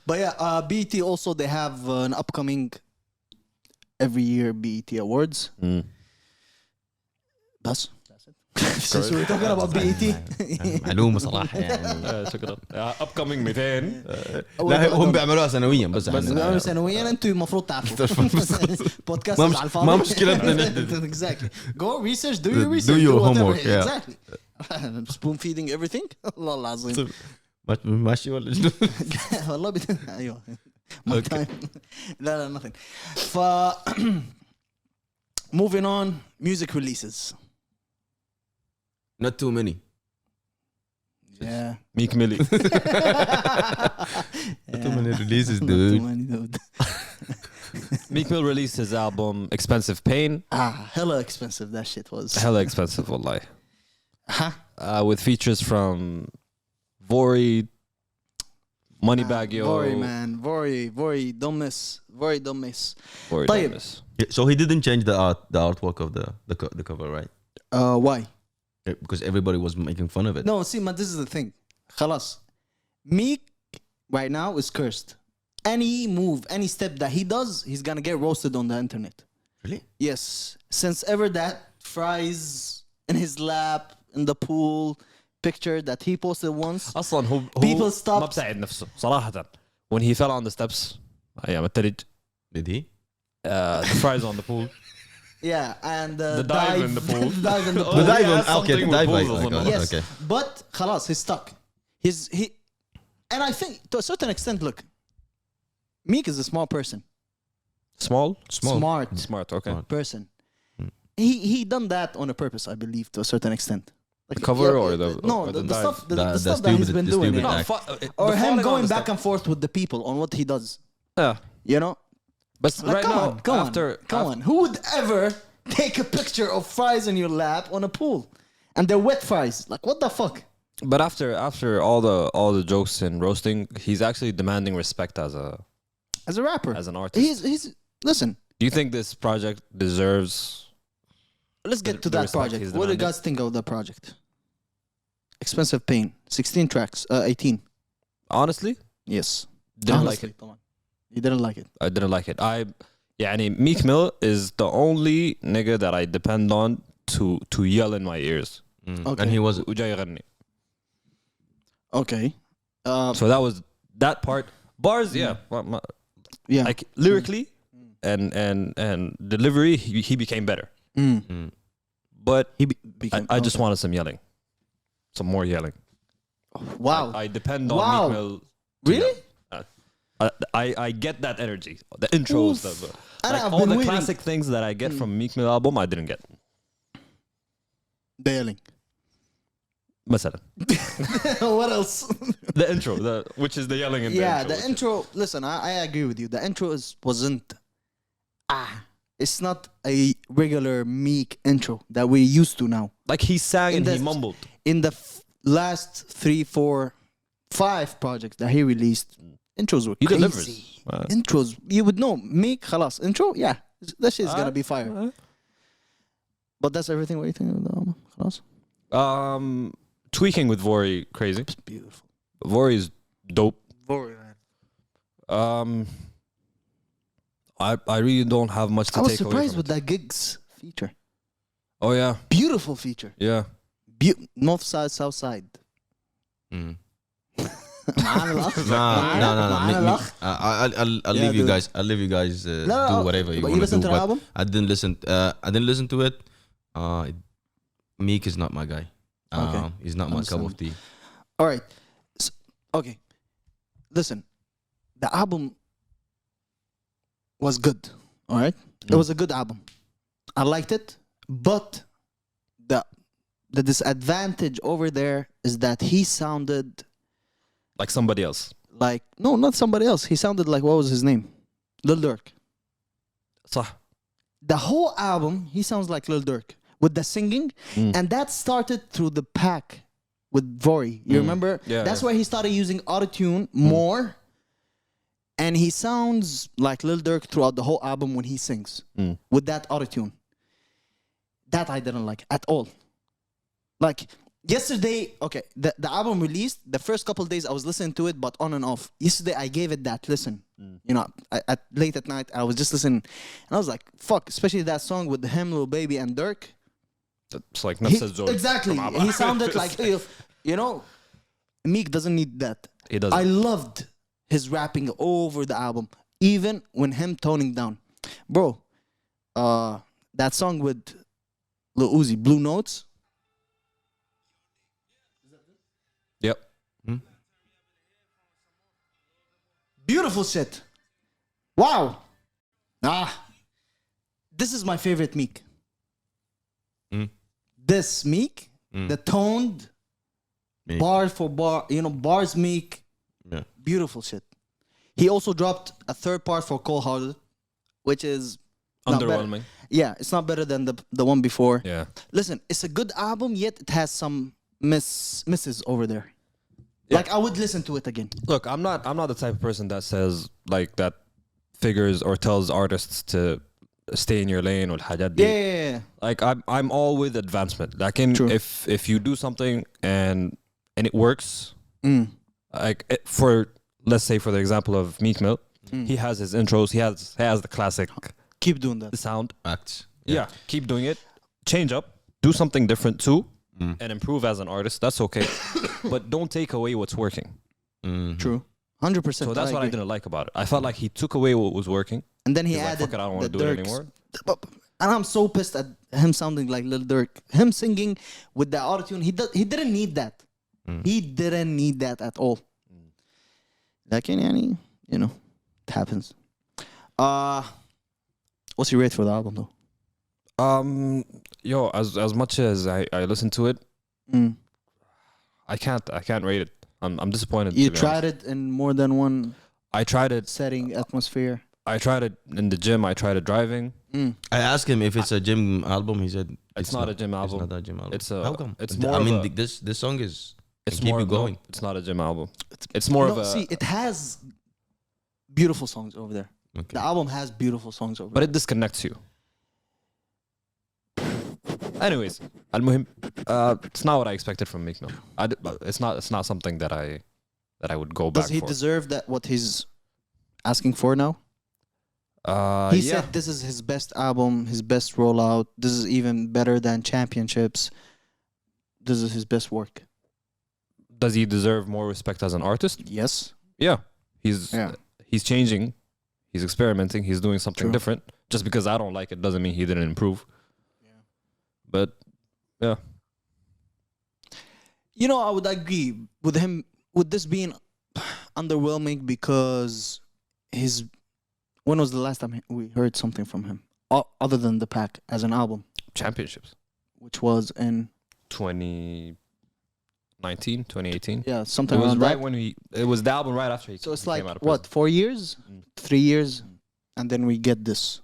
But yeah, BET also, they have an upcoming every year BET Awards. That's it. Since we're talking about BET. معلومة صراحة يعني. Check it out. Upcoming 200. لا هم بيعملوها سنويا بس بيعملوا سنويا، انتوا المفروض تعرفوا. بودكاست ما مش- على الفاضي. ما مشكلتنا. Exactly. Go research, do your Do research. your whatever. homework, yeah. Exactly. Spoon feeding everything. الله العظيم. ماشي ولا شنو؟ والله ايوه. Okay. لا nothing. Moving on, music releases. Not too many. Yeah. Meek Millie. Not too many releases, Not too dude. many, dude. Meek Mill released his album Expensive Pain. Hella expensive that shit was. Hella expensive, wallahi. Huh? With features from Vori, Moneybag Yo. Vori, man. Vori, don't miss. Vori, don't miss. Vori طيب. Domus. So he didn't change the artwork of the cover, right? Why? Because everybody was making fun of it. No, see, man, this is the thing. خلاص. Meek right now is cursed. Any move, any step that he does, he's gonna get roasted on the internet. Really? Yes. Since ever that fries in his lap in the pool picture that he posted once. اصلا هو People ما stopped. بساعد نفسه صراحة. When he fell on the steps ايام التلج. Did he? The fries on the pool. Yeah, and The dive in the pool. the dive in the Oh, pool. The dive yeah, on okay, something the dive with like, pools or like, something. Yes, okay. but خلاص, he's stuck. He, and I think to a certain extent, look, Meek is a small person. Small? Smart Smart, okay. Smart. person. He done that on a purpose, I believe, to a certain extent. Like, The cover or the- no, or the the stuff, dive? the The stuff that he's stupid- been the doing, stupid yeah. act. Or him going back and forth with the people on what he does. Yeah. You know, But like, right come now, on, come after, on. Who would ever take a picture of fries in your lap on a pool, and they're wet fries? Like, what the fuck? But after all the jokes and roasting, he's actually demanding respect as As a rapper, an artist. he's listen. Do you think this project deserves? Let's get to the that respect project. he's What do you demanding? guys think of that project? Expensive Pain, 16 tracks, 18. Honestly, Yes. didn't like it. طبعاً. You didn't like it. I didn't like it. يعني Meek Mill is the only nigga that I depend on to yell in my ears. Okay. And he was وجاي يغني. Okay. So that part. Bars, yeah. Yeah. Like lyrically and delivery, he became better. But He became. I just wanted some yelling. Some more yelling. Wow. I depend on Wow. Meek Mill. to Really? yell. I get that energy. The intros, Oof. like And I've all been the waiting. classic things that I get from Meek Mill album, I didn't get. The yelling. مثلا. What else? The intro, which is the yelling in the Yeah, intro. the which is- intro. Listen, I agree with you. The intro wasn't. It's not a regular Meek intro that we're used to now. Like he sang In and the- he mumbled. In the last 3, 4, 5 projects that he released, intros were He crazy. delivers. Intros, you would know. Meek, خلاص, intro, yeah, that shit's gonna be fire. But that's everything. What you think of the album? خلاص? Tweaking with Vori, crazy. It's beautiful. Vori is dope. Very man. I really don't have much to I was take away surprised from with it. that gigs feature. Oh yeah, Beautiful feature. yeah. North side, south side. Mm. معانا الأخ. No, معانا no. الأخ. I'll Yeah, leave you dude. guys. I'll leave you guys No, do whatever you but want you listen do. to the But album? I didn't listen. I didn't listen to it. Meek is not my guy. Okay. He's not my cup of tea. All right. Okay. Listen, the album was good. All right. It was a good album. I liked it, but the disadvantage over there is that he sounded Like somebody else. like no, not somebody else. He sounded like, what was his name? Lil Durk. صح. The whole album, he sounds like Lil Durk with the singing, and that started through the pack with Vori. You remember? Yeah, That's yeah. where he started using autotune more, and he sounds like Lil Durk throughout the whole album when he sings with that autotune. That I didn't like at all. Like yesterday, okay, the album released, the first couple of days I was listening to it, but on and off. Yesterday I gave it that listen. You know, late at night I was just listening, and I was like, fuck, especially that song with him, Lil Baby, and Durk. It's like He- نفس الزول. exactly. from ABBA. He sounded like, you know, Meek doesn't need that. He doesn't. I loved his rapping over the album, even when him toning down. Bro, that song with Lil Uzi, Blue Notes. Yep. Beautiful shit. Wow. This is my favorite Meek. This Meek, the toned, Meek. bar for bar, bars Meek. Yeah. Beautiful shit. He also dropped a third part for Cold Hearted, which is not better. Underwhelming. Yeah, it's not better than the one before. Yeah. Listen, it's a good album, yet it has some misses over there. Like I would listen to it again. Look, I'm not the type of person that says like that figures or tells artists to stay in your lane or الحاجات دي. Yeah. Like I'm all with advancement. Like True. if you do something and it works, like for let's say for the example of Meek Mill, he has his intros, he has the classic Keep doing that. sound. Acts. Yeah, keep doing it. Change up, do something different too, and improve as an artist. That's okay, but don't take away what's working. True. 100%. So that's what I didn't like about it. I felt like he took away what was working. And then he He's like, added fuck it, I don't want the to do it Durks. anymore. And I'm so pissed at him sounding like Lil Durk. Him singing with the autotune. He didn't need that. He didn't need that at all. لكن يعني, it happens. What's your rate for the album though? Yo, as much as I listen to it, I can't rate it. I'm disappointed. You to be tried honest. it in more than one I tried it. setting, atmosphere. I tried it in the gym. I tried it driving. I asked him if it's a gym album. He said It's not a gym album. It's not a gym album. It's a- How come? it's I more of mean, a- this song is. It's keep more you of- no, going. it's not a gym album. It's more No, of a. see, it has beautiful songs over there. Okay. The album has beautiful songs over but there. it disconnects you. Anyways, المهم, it's not what I expected from Meek Mill. It's not something that I would go back Does he for. deserve that? What he's asking for now? He yeah. said this is his best album, his best rollout. This is even better than Championships. This is his best work. Does he deserve more respect as an artist? Yes. Yeah. He's changing. He's experimenting. He's doing something True. different. Just because I don't like it doesn't mean he didn't improve. But yeah. I would agree with him with this being underwhelming because when was the last time we heard something from him other than the pack as an album, Championships. which was in 2019, 2018. yeah It something was around right that. when it was the album right after he So it's he like came out of what, prison. 4 years, 3 years, and then we get this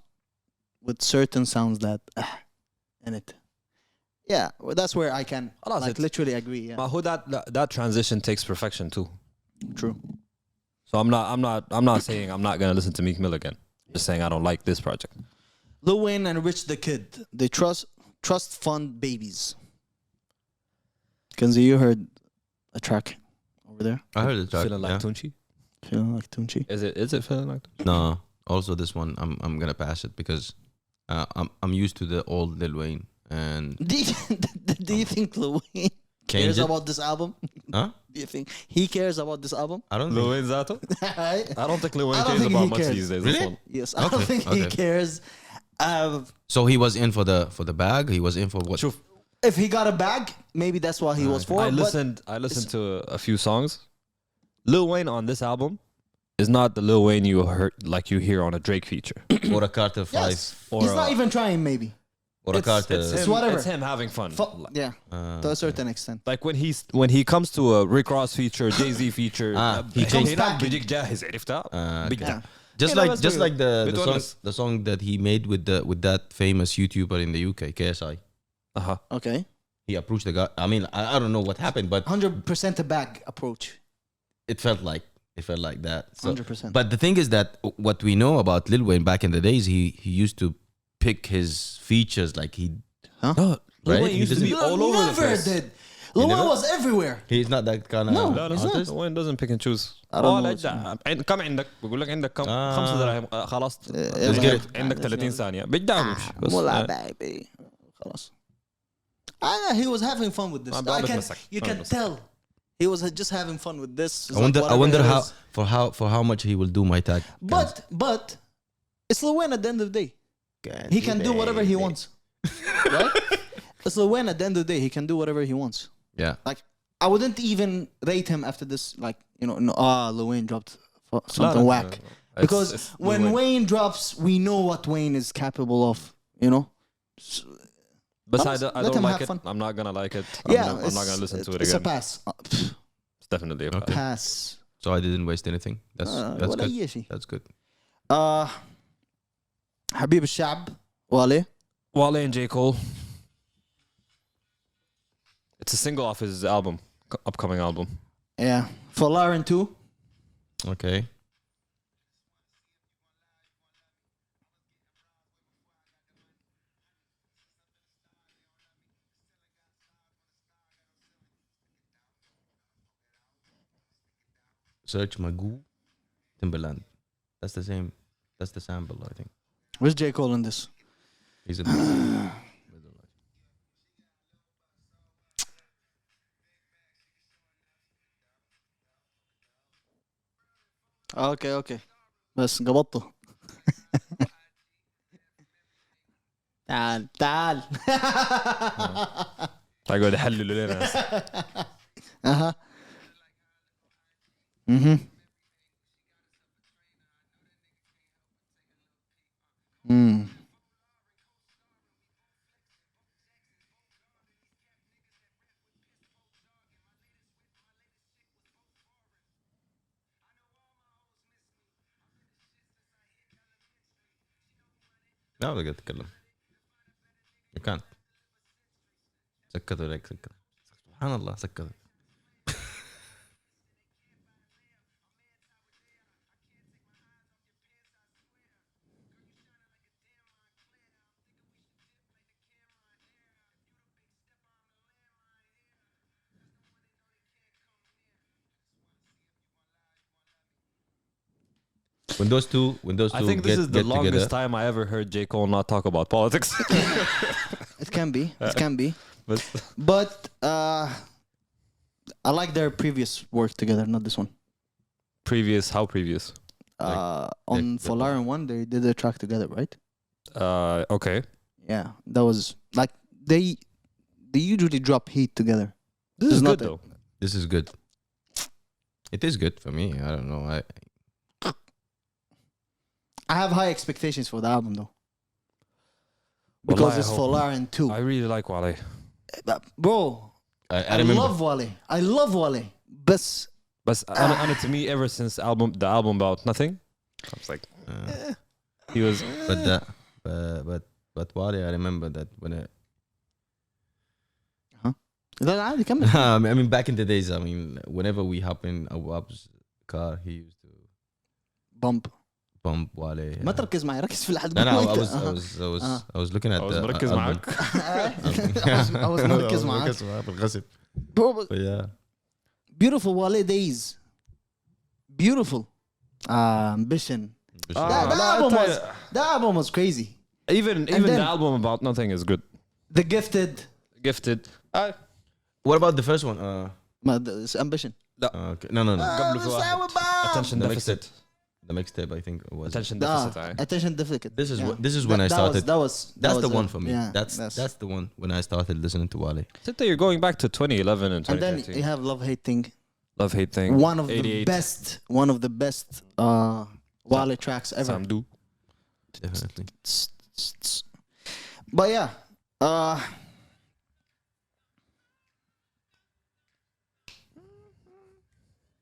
with certain sounds that in it. Yeah, well, that's where I can خلاص, like it's- literally agree. Yeah, But who that transition takes perfection too. true. So I'm not saying I'm not gonna listen to Meek Mill again. Just saying I don't like this project. Lil Wayne and Rich the Kid, they trust fund babies. Kenzie, you heard a track over there? I heard the track. Feeling like yeah. Tunchi. Feeling like Tunchi. Is it feeling like? No, also this one I'm gonna pass it because I'm used to the old Lil Wayne and Do you think Lil Wayne Change cares it? about this album? huh? Do you think he cares about this album? I don't Lil think. Wayne Zato? Right? I don't think Lil I Wayne don't cares think about he much cares. these days. Really? This one. Yes, I don't Okay, think he okay. cares. So he was in for the bag. He was in for what? Shuf, If he got a bag, maybe that's what he was for. I but listened to a few songs. Lil Wayne on this album is not the Lil Wayne you heard like you hear on a Drake feature. Or a Carter Five. yes, Or, he's not even trying. Maybe. Or a Carter. It's whatever. It's him having fun. Yeah, to a certain extent. Like when he comes to a Rick Ross feature, Jay-Z feature, he comes back. بيجيك جاهز عرفتها؟ بيجي- Yeah. Just Yeah, like that's just good. like the song بتونس. the song that he made with that famous YouTuber in the UK, KSI. Uh-huh. Okay, He approached the guy. I mean, I don't know what happened, but 100% a bag approach. it felt like that. So, 100%. but the thing is that what we know about Lil Wayne back in the days, he used to pick his features like he. No, Lil Right? Wayne He used to be doesn't- all over the Never place. did. Lil Wayne never? was everywhere. He's not that kind of No, لا he's لا not. Lil Wayne doesn't pick and choose. I don't know like that. كم عندك؟ بقول لك عندك كم؟ آه. 5 دراهم خلاص. Let's get it. عندك 30 ثانية. بدهم بس. Mola baby. خلاص. He was having fun with this. I'm not You listening. can tell. He was just having fun with this. It's I wonder. like I wonder whatever it how is. for how much he will do my tag. But it's Lil Wayne at the end of the day. He can do whatever he wants. Right? It's Lil Wayne at the end of the day. He can do whatever he wants. Yeah. Like, I wouldn't even rate him after this. Like, Lil Wayne dropped something whack. Because it's Lil when Wayne. Wayne drops, we know what Wayne is capable of. You know? But I Let don't him like have it. fun. I'm not gonna like it. Yeah, I'm not gonna listen to it It's a again. pass. It's definitely a pass. Pass. Uh, So I didn't waste anything. That's ولا good. أي شيء. That's good. حبيب الشعب Wale. Wale and J. Cole. It's a single off his album, upcoming album. Yeah. For Lauren too. Okay. Search Magoo Timberland. That's the same. That's the sample, I think. Where's J. Cole in this? He's in the middle. اوكي بس قبضته. تعال يقعد يحللوا لنا هسه. اها اها لا بقدر اتكلم. You can't. سكتوا لك سكت. سبحان الله سكتوا. When those two I think this get, is the get longest together, time I ever heard J. Cole not talk about politics. It can be. It can be. But But I like their previous work together, not this one. how previous? On the- Folarin one, they did a track together, right? Okay. Yeah, that was like they usually drop heat together. This is It's not good that- though. this is good. It is good for me. I don't know. I have high expectations for the album though. Because Wallahi, it's I hope- Folarin too. I really like Wale. Bro, I I remember. love Wale. I love Wale. But But and to me, ever since the album about nothing, I was like, he was. But that, but Wale, I remember that when لا عادي كمل. I mean, back in the days, I mean, whenever we hop in Awab's car, he used to bump. bump Wale. ما تركز معي ركز في اللي No, حتقول. no, أنت. I was looking at I was the مركز album. معك. I was مركز معاك. بالغصب. Bro, but But yeah. beautiful Wale days. Beautiful. Ambition. Ah, That album was crazy. Even then- the album about nothing is good. The Gifted. Gifted. What about the first one? It's Ambition. Okay. No. قبله في واحد. Attention The deficit. The mixtape, I think, was. Attention deficit. Attention Deficit. This is when I started. That's the one it. for me. Yeah, That's the one when I started listening to Wale. I think that you're going back to 2011 and And then 2013. you have Love Hate Thing. Love hate thing. One of the best Wale tracks ever. Samdu. Definitely. But yeah,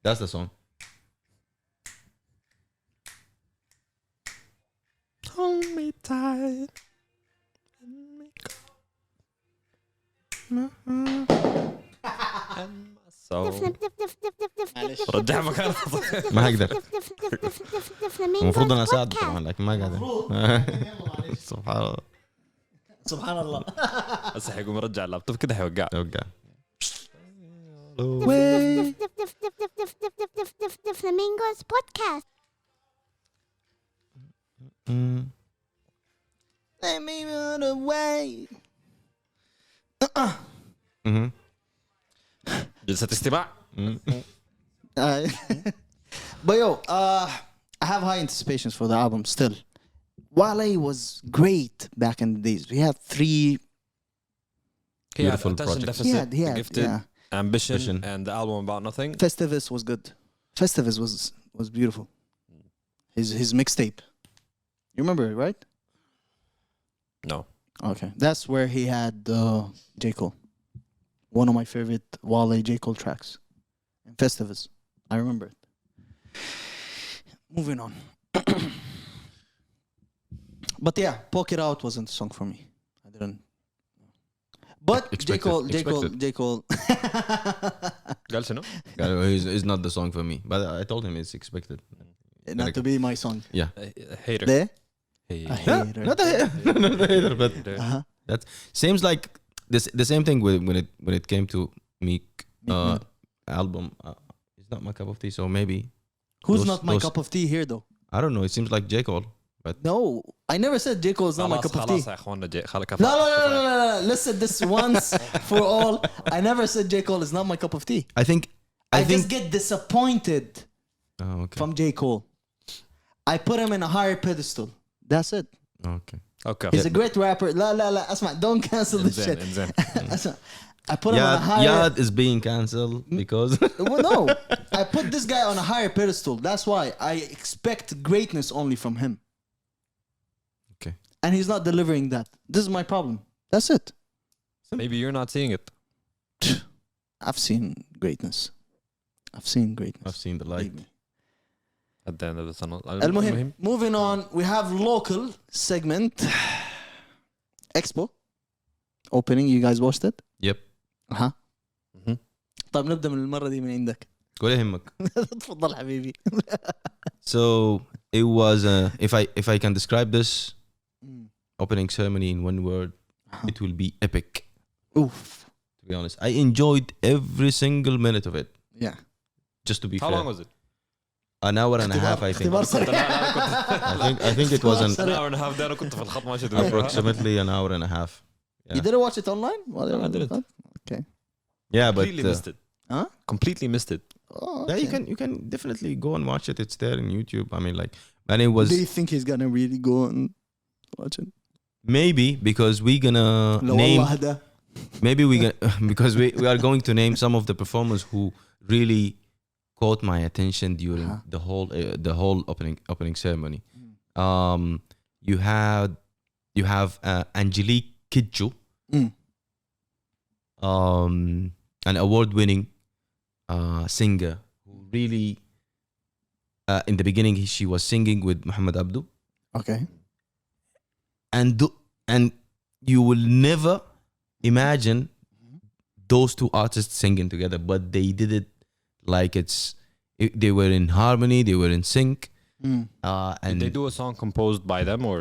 That's the song. Hold me tight. So رجع مكانه. ما هقدر. المفروض انا اساعده طبعا لكن ما قادر. سبحان الله. سبحان الله. هسه حيقوم يرجع اللابتوب كده حيوقع. اوكي. Flamingos podcast. Let me run away. جلسة استماع. But yo, I have high anticipations for the album still. Wale was great back in the days. We had three. Beautiful Attention projects. deficit. He had Gifted. yeah. Ambition. And the album about nothing. Festivus was good. Festivus was beautiful. His mixtape. You remember it, right? No. Okay, that's where he had J. Cole. One of my favorite Wale J. Cole tracks. And Festivus. I remember it. Moving on. But yeah, Poke It Out wasn't a song for me. I didn't. But J. Cole. قال شنو؟ It's not the song for me, but I told him it's expected. Not to be my song. Yeah. Hater. There? Hey. A hater. Not a hater, but Uh-huh. that seems like the same thing when it came to Meek album. It's not my cup of tea, so maybe. Who's Those- not my those- cup of tea here though? I don't know. It seems like J. Cole. No, I never said J. Cole is not my cup of tea. خلاص يا اخوانا خلك No. Listen, this once for all. I never said J. Cole is not my cup of tea. I think. I think. just get disappointed Oh, okay. from J. Cole. I put him in a higher pedestal. That's it. Okay. اوكي. He's a great rapper. لا اسمع, don't cancel this shit. انزين. اسمع, I put him on a higher. Yad is being cancelled because. Well, no, I put this guy on a higher pedestal. That's why I expect greatness only from him. Okay. And he's not delivering that. This is my problem. That's it. Maybe you're not seeing it. I've seen greatness. I've seen greatness. I've seen the light. Believe me. At the end of the tunnel. المهم, moving on, we have local segment. Expo. Opening, you guys watched it? Yep. ها. Mhm. طيب نبدأ من المرة دي من عندك. ولا يهمك. تفضل حبيبي. So it was if I can describe this opening ceremony in one word, it will be epic. Oof. To be honest, I enjoyed every single minute of it. Yeah. Just to be How fair, long was it? an hour and a half, I think. اختبار صريح. I think it was An hour and a half ده انا كنت في الخط ماشي دلوقتي. approximately an hour and a half. You didn't watch it online? Well, I didn't. Okay. Yeah, but Completely missed it. Huh? Completely missed it. Oh, yeah, you can definitely go and watch it. It's there in YouTube. I mean, like, and it was Do you think he's gonna really go and watch it? maybe because we're gonna لا name. والله هذا. Maybe we because we are going to name some of the performers who really caught my attention during the whole opening ceremony. You have Angelique Kidjo, Mm. an award-winning singer who really in the beginning she was singing with Muhammad Abdu, Okay. and you will never imagine those two artists singing together, but they did it like they were in harmony, they were in sync. And Did they do a song composed by them or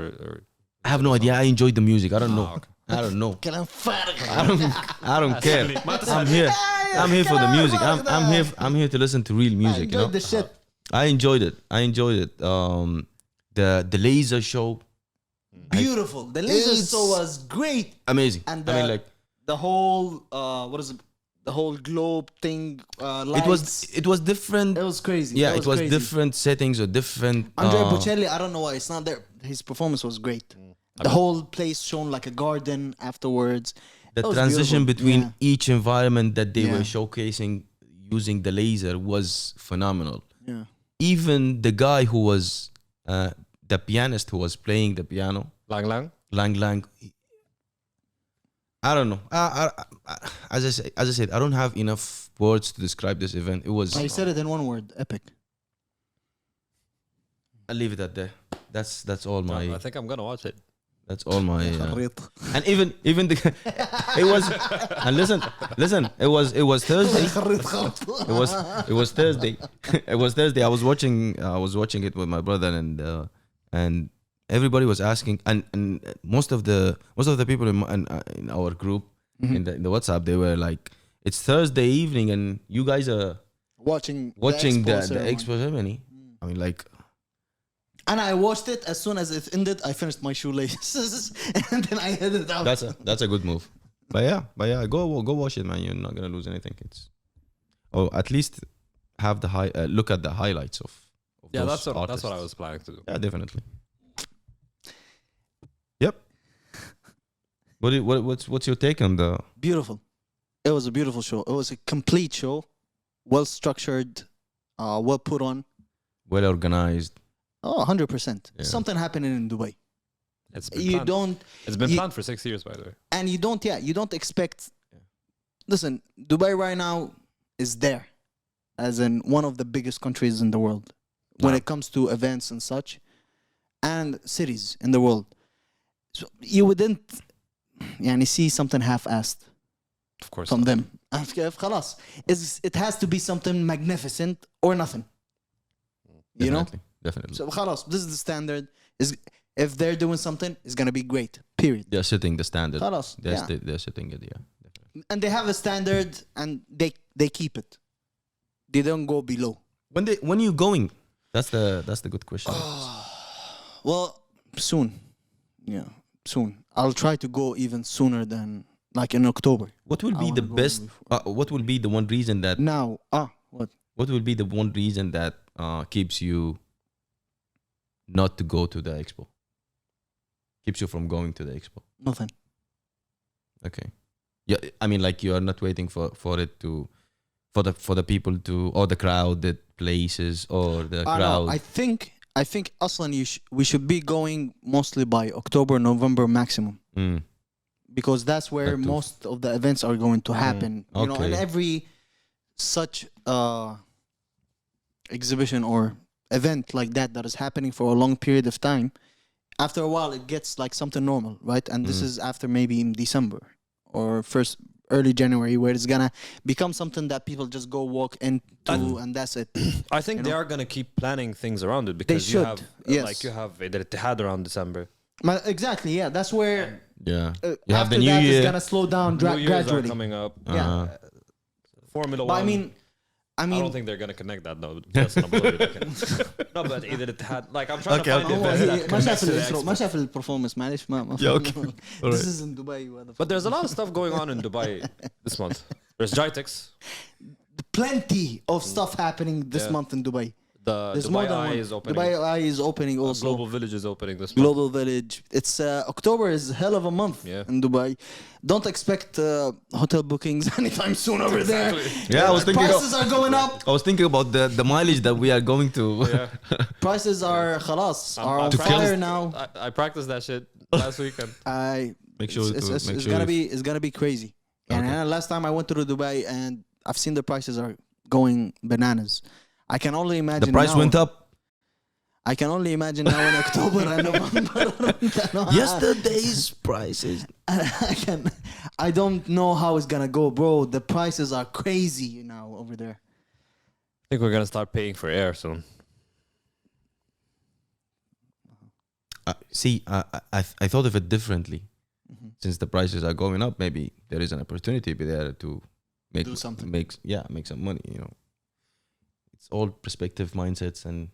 I have no idea. I enjoyed the music. I don't know. okay. I don't know. كلام فارغ. I don't care. I'm here for the music. I'm here to listen to real music. You know? Enjoy the shit. I enjoyed it. The laser show beautiful. The laser It's show was great. Amazing. And I mean, like, the whole what is it? The whole globe thing. it was different. It was crazy. Yeah, it was crazy. different settings or different. Andrea Bocelli, I don't know why it's not there. His performance was great. The whole place shown like a garden afterwards. The It was transition beautiful. between Yeah. each environment that they Yeah. were showcasing using the laser was phenomenal. Yeah. Even the guy who was the pianist who was playing the piano, Lang Lang. Lang. I don't know. As I said, I don't have enough words to describe this event. It was. I said it in one word: epic. I'll leave it at there. That's all my. I think I'm gonna watch it. That's all my. And even the it was. And listen. It was Thursday. It was Thursday. It was Thursday. I was watching it with my brother and everybody was asking and most of the people in our group in the WhatsApp, they were like, it's Thursday evening and you guys are watching the ceremony. expo ceremony. I mean, like, And I watched it as soon as it ended. I finished my shoelaces and then I headed out. that's a good move. But yeah, go watch it, man. You're not gonna lose anything. Or at least have the look at the highlights of Yeah, those that's what artists. I was planning to do. Yeah, definitely. Yep. What's your take on the? Beautiful. It was a beautiful show. It was a complete show, well structured, well put on. Well organized. Oh, 100%. Yeah. Something happening in Dubai. It's been You planned. don't, It's been you- planned for 6 years, by the way. and you don't expect. Listen, Dubai right now is there, as in one of the biggest countries in the world when Wow. it comes to events and such, and cities in the world. So you wouldn't, see something half-assed Of course. from not. them. خلاص. It has to be something magnificent or nothing. You know? Definitely. So خلاص, this is the standard. If they're doing something, it's gonna be great. Period. They're setting the standard. خلاص. Yeah. They're setting it. Yeah. Definitely. And they have a standard, and they keep it. They don't go below. When are you going? That's the good question. Well, soon. Yeah, soon. I'll try to go even sooner than like in October. What will I be the wanna go best? What will be the one reason that? Now, what? What will be the one reason that keeps you not to go to the expo? Keeps you from going to the expo? Nothing. Okay. Yeah, I mean, like, you are not waiting for it to, for the people to, or the crowded places, or the No, crowd. I think Aslan, we should be going mostly by October, November maximum, Mm. because that's where That too. most of the events are going to happen. You know, Okay. and every such exhibition or event like that is happening for a long period of time, after a while it gets like something normal, right? And this is after maybe in December or early January, where it's gonna become something that people just go walk into and that's it. I think they are gonna keep planning things around it because you should, have yes. like you have Eid al-Ittihad around December. Exactly, yeah. That's where Yeah. You have after the New that Year. it's gonna slow down New Year's are gradually. coming up. Yeah. Formula But One. I I mean, don't think they're gonna connect that though. That's not no, but Eid al-Ittihad. Like I'm trying Okay, to find okay. events that ما شاف connect to the الانترو expo. ما شاف البرفورمانس معلش ما Yeah, okay. This Alright. is in Dubai. But there's a lot of stuff going on in Dubai this month. There's Jitex, Plenty of stuff happening this Yeah. month in Dubai. the more Dubai than Eye one. is opening. Dubai Eye is opening also. Global Village is opening this month. Global Village. It's October is a hell of a month Yeah. in Dubai. Don't expect hotel bookings anytime soon over there. Yeah, I was thinking. Prices are going up. I was thinking about the mileage that we are going to. Yeah. Prices are خلاص are on To kill- fire now. I practiced that shit last weekend. Make sure it's, to it's, make it's sure gonna you- be it's gonna be crazy. Okay. And last time I went to Dubai and I've seen the prices are going bananas. I can only imagine the price now, went up. I can only imagine now in October and November. Yesterday's prices. I don't know how it's gonna go, bro. The prices are crazy now over there. I think we're gonna start paying for air soon. See, I thought of it differently. Since the prices are going up, maybe there is an opportunity there to make Do something. make some money. You know, it's all perspective mindsets and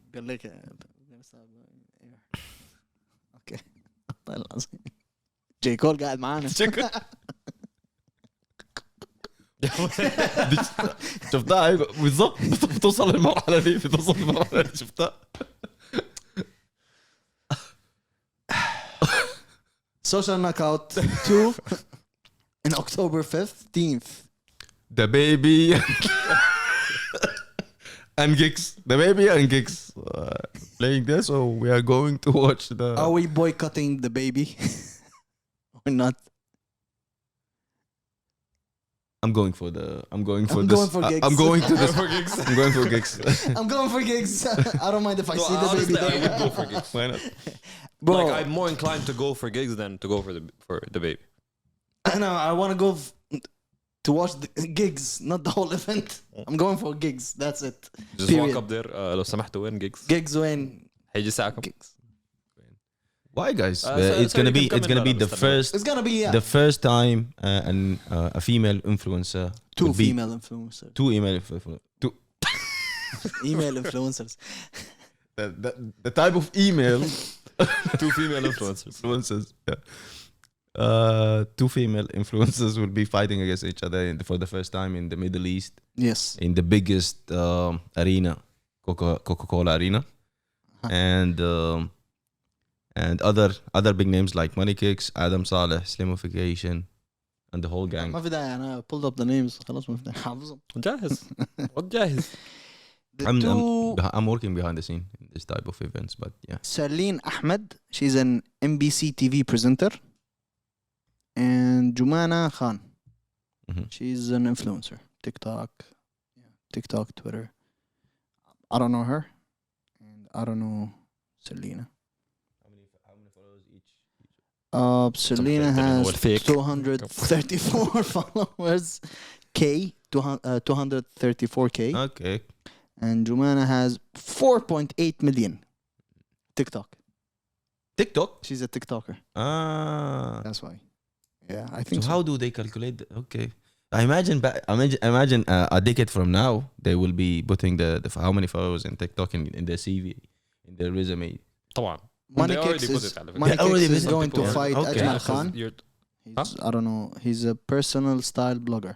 Okay. والله العظيم جاي كول قاعد معانا. شفتها ايوه بالظبط. بتوصل للمرحله دي شفتها. Social Knockout 2 in October 15th. The baby and gigs. The baby and gigs playing this, so we are going to watch the. Are we boycotting the baby or not? I'm going for the. I'm going for I'm this. going for gigs. I'm going to this. I'm going for gigs. I'm going for gigs. I don't mind if I see the baby honestly, I there. would go for gigs. Why not? Bro, Like, I'm more inclined to go for gigs than to go for the baby. I want to go to watch the gigs, not the whole event. I'm going for gigs. That's it. Just Period. walk up there. لو سمحتوا وين gigs؟ Gigs when هيجي الساعة كم؟ gigs. Why, guys? So It's gonna you be. can It's come gonna in be the on first. It's gonna be The first time a female influencer. two will be- female influencers. Two two. Email influencers. The type of email. Two female influencers. Influencers. Yeah. Two female influencers will be fighting against each other for the first time in the Middle East, Yes. in the biggest arena, Coca-Cola arena, and other big names like Money Kicks, Adam Saleh, Slimification, and the whole gang. ما في داعي أنا pulled up the names خلاص ما في داعي حافظهم. جاهز. جاهز. The two I'm working behind the scene in this type of events, but yeah. Sarleen Ahmed, she's an NBC TV presenter, and Jumana Khan, Mhm. she's an influencer, TikTok, Twitter. I don't know her, and I don't know Selena. How many followers each? Selena Something has fake. 234 followers, 234k, Okay. and Jumana has 4.8 million. TikTok. TikTok. She's a TikToker. That's why. Yeah, I think So so. how do they calculate? Okay. I imagine a decade from now they will be putting the how many followers in TikTok in their CV, in their resume. طبعا. Money They Kicks already put is it على فكرة. Money They already Kicks is put it. going to People- fight Okay. Ajmal Yeah, 'cause Khan. you're- He's, I don't know. He's a personal style blogger.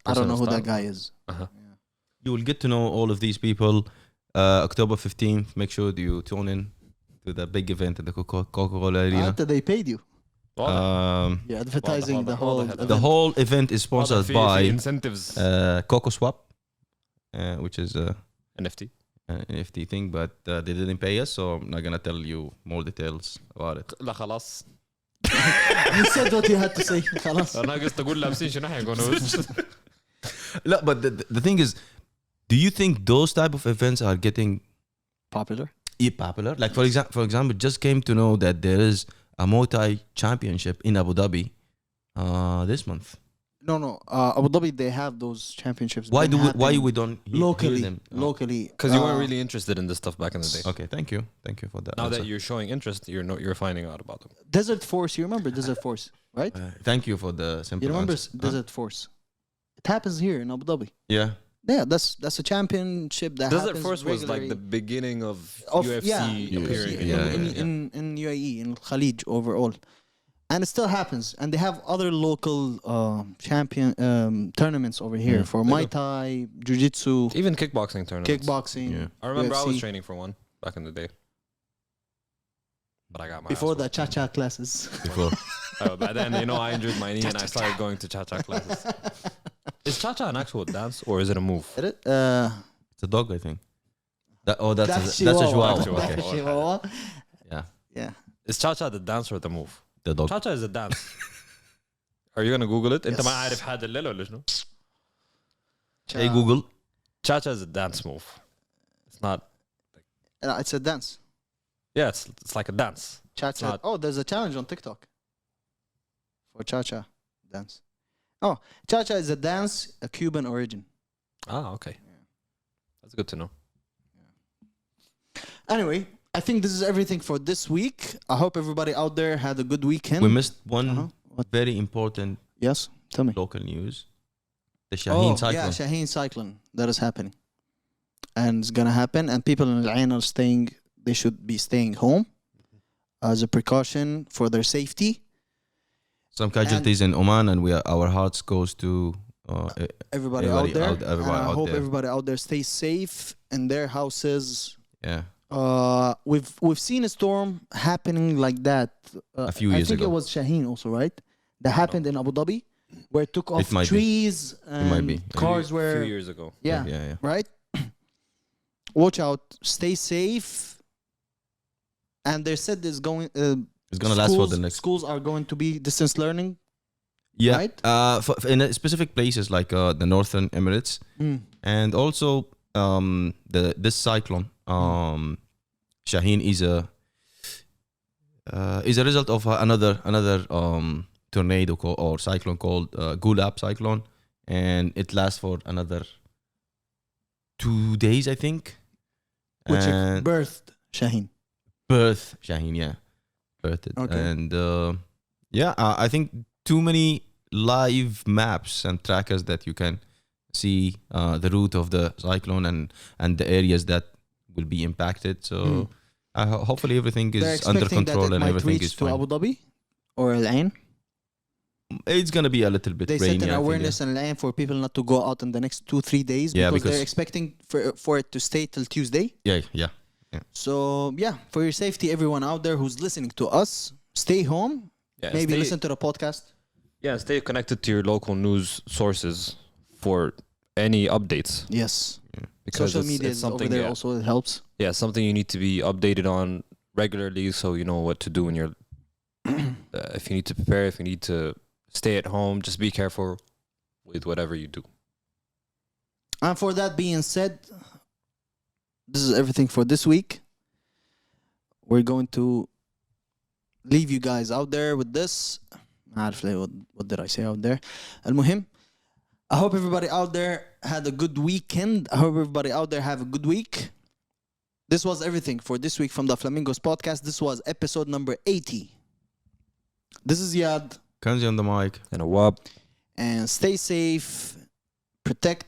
I don't know who that guy is. You will get to know all of these people. October 15th. Make sure you tune in to the big event at the Coca-Cola Arena. After they paid you, Um, you're advertising واضح- the واضح- whole واضح. event. the whole event is sponsored في by incentives Coco Swap, which is a NFT. NFT thing, but they didn't pay us, so I'm not gonna tell you more details about it. لا خلاص. You said what you had to say. خلاص. أنا قصدي أقول لابسين شنو حيكونوا. No, but the thing is, do you think those type of events are getting Popular. popular? Like for example, just came to know that there is a Muay Thai championship in Abu Dhabi this month. No. Abu Dhabi, they have those championships. Why been do we happening we don't hear locally? them? Locally, Because you weren't really interested in this stuff back in the day. Okay, thank you for that. Now answer. that you're showing interest, you're finding out about them. Desert Force. You remember Desert Force, right? Thank you for the simple You remember answer. Desert Force? It happens here in Abu Dhabi. Yeah. Yeah, that's a championship that Desert happens Force was like regularly. the beginning of UFC yeah, appearing. Yeah. in UAE, in Khalij overall. And it still happens. And they have other local champion tournaments over here for Muay Thai, Jiu-Jitsu, Even kickboxing tournaments. kickboxing. Yeah. I remember I was UFC. training for one back in the day. But I got my Before ass the cha-cha classes. Before. whooped. But then, I injured my knee and I started going to cha-cha classes. Is cha-cha an actual dance or is it a move? Did it? It's a dog, I think. That's a That's chihuahua. Chihuahua. That's a chihuahua. Yeah, Yeah. Is cha-cha the dance or the move? the dog. Cha-cha is a dance. Are you gonna Google it? انت Yes. ما عارف حاجة الليلة ولا شنو؟ Hey Google. Cha-cha is a dance move. It's not. It's a dance. Yeah, it's like a dance. Cha-cha. not- Oh, there's a challenge on TikTok for cha-cha dance. Oh, cha-cha is a dance, a Cuban origin. Ah, okay. That's good to know. Anyway, I think this is everything for this week. I hope everybody out there had a good weekend. We missed one Uh-huh. What? very important Yes, tell me. local news. The Shaheen cyclone. Yeah, Shaheen cyclone. That is happening. And it's going to happen. And people in Al Ain are staying, they should be staying home. as a precaution for their safety. Some casualties in Oman, and our hearts goes to Everybody out there. everybody And I out hope there. everybody out there stays safe in their houses. Yeah, We've seen a storm happening like that a few years I think ago. it was Shaheen also, right? That happened in Abu Dhabi, where it took off might be. trees and might be. cars a were. few years ago. Yeah, yeah. right. Watch out, stay safe. And they said it's going. It's gonna last for the next. Schools are going to be distance learning. Yeah, right? in specific places like the Northern Emirates, and also this cyclone, Shaheen is a result of another tornado or cyclone called Gulab cyclone, and it lasts for another 2 days, I think. Which And birthed Shaheen. Shaheen, yeah, birthed it. Okay. And I think too many live maps and trackers that you can see the route of the cyclone and the areas that will be impacted. So hopefully everything They're is under expecting that control it and might everything reach is to fine. Abu Dhabi or Al Ain. It's gonna be a little bit They rainy. set an I think, awareness in Al Ain for people not to go out in the next 2-3 days Yeah, because they're because- expecting for it to stay till Tuesday. yeah. So yeah, for your safety, everyone out there who's listening to us, stay home. Yeah, Maybe stay- listen to the podcast. Yeah, stay connected to your local news sources for any updates. Yes. Because Social it's media is over something, there yeah, also. It helps. yeah, something you need to be updated on regularly, so you know what to do when you're. If you need to prepare, if you need to stay at home, just be careful with whatever you do. And for that being said, this is everything for this week. We're going to leave you guys out there with this. What did I say out there? المهم, I hope everybody out there had a good weekend. I hope everybody out there have a good week. This was everything for this week from the Flamingos podcast. This was episode number 80. This is Yad. Kanzi on the mic. And a wop. And stay safe. Protect.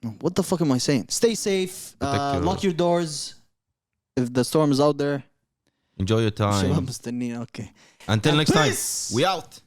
No, what the fuck am I saying? Stay safe. Lock your doors. If the storm is out there. Enjoy your time. شباب مستنيين. Okay. Until next time. Peace. We out.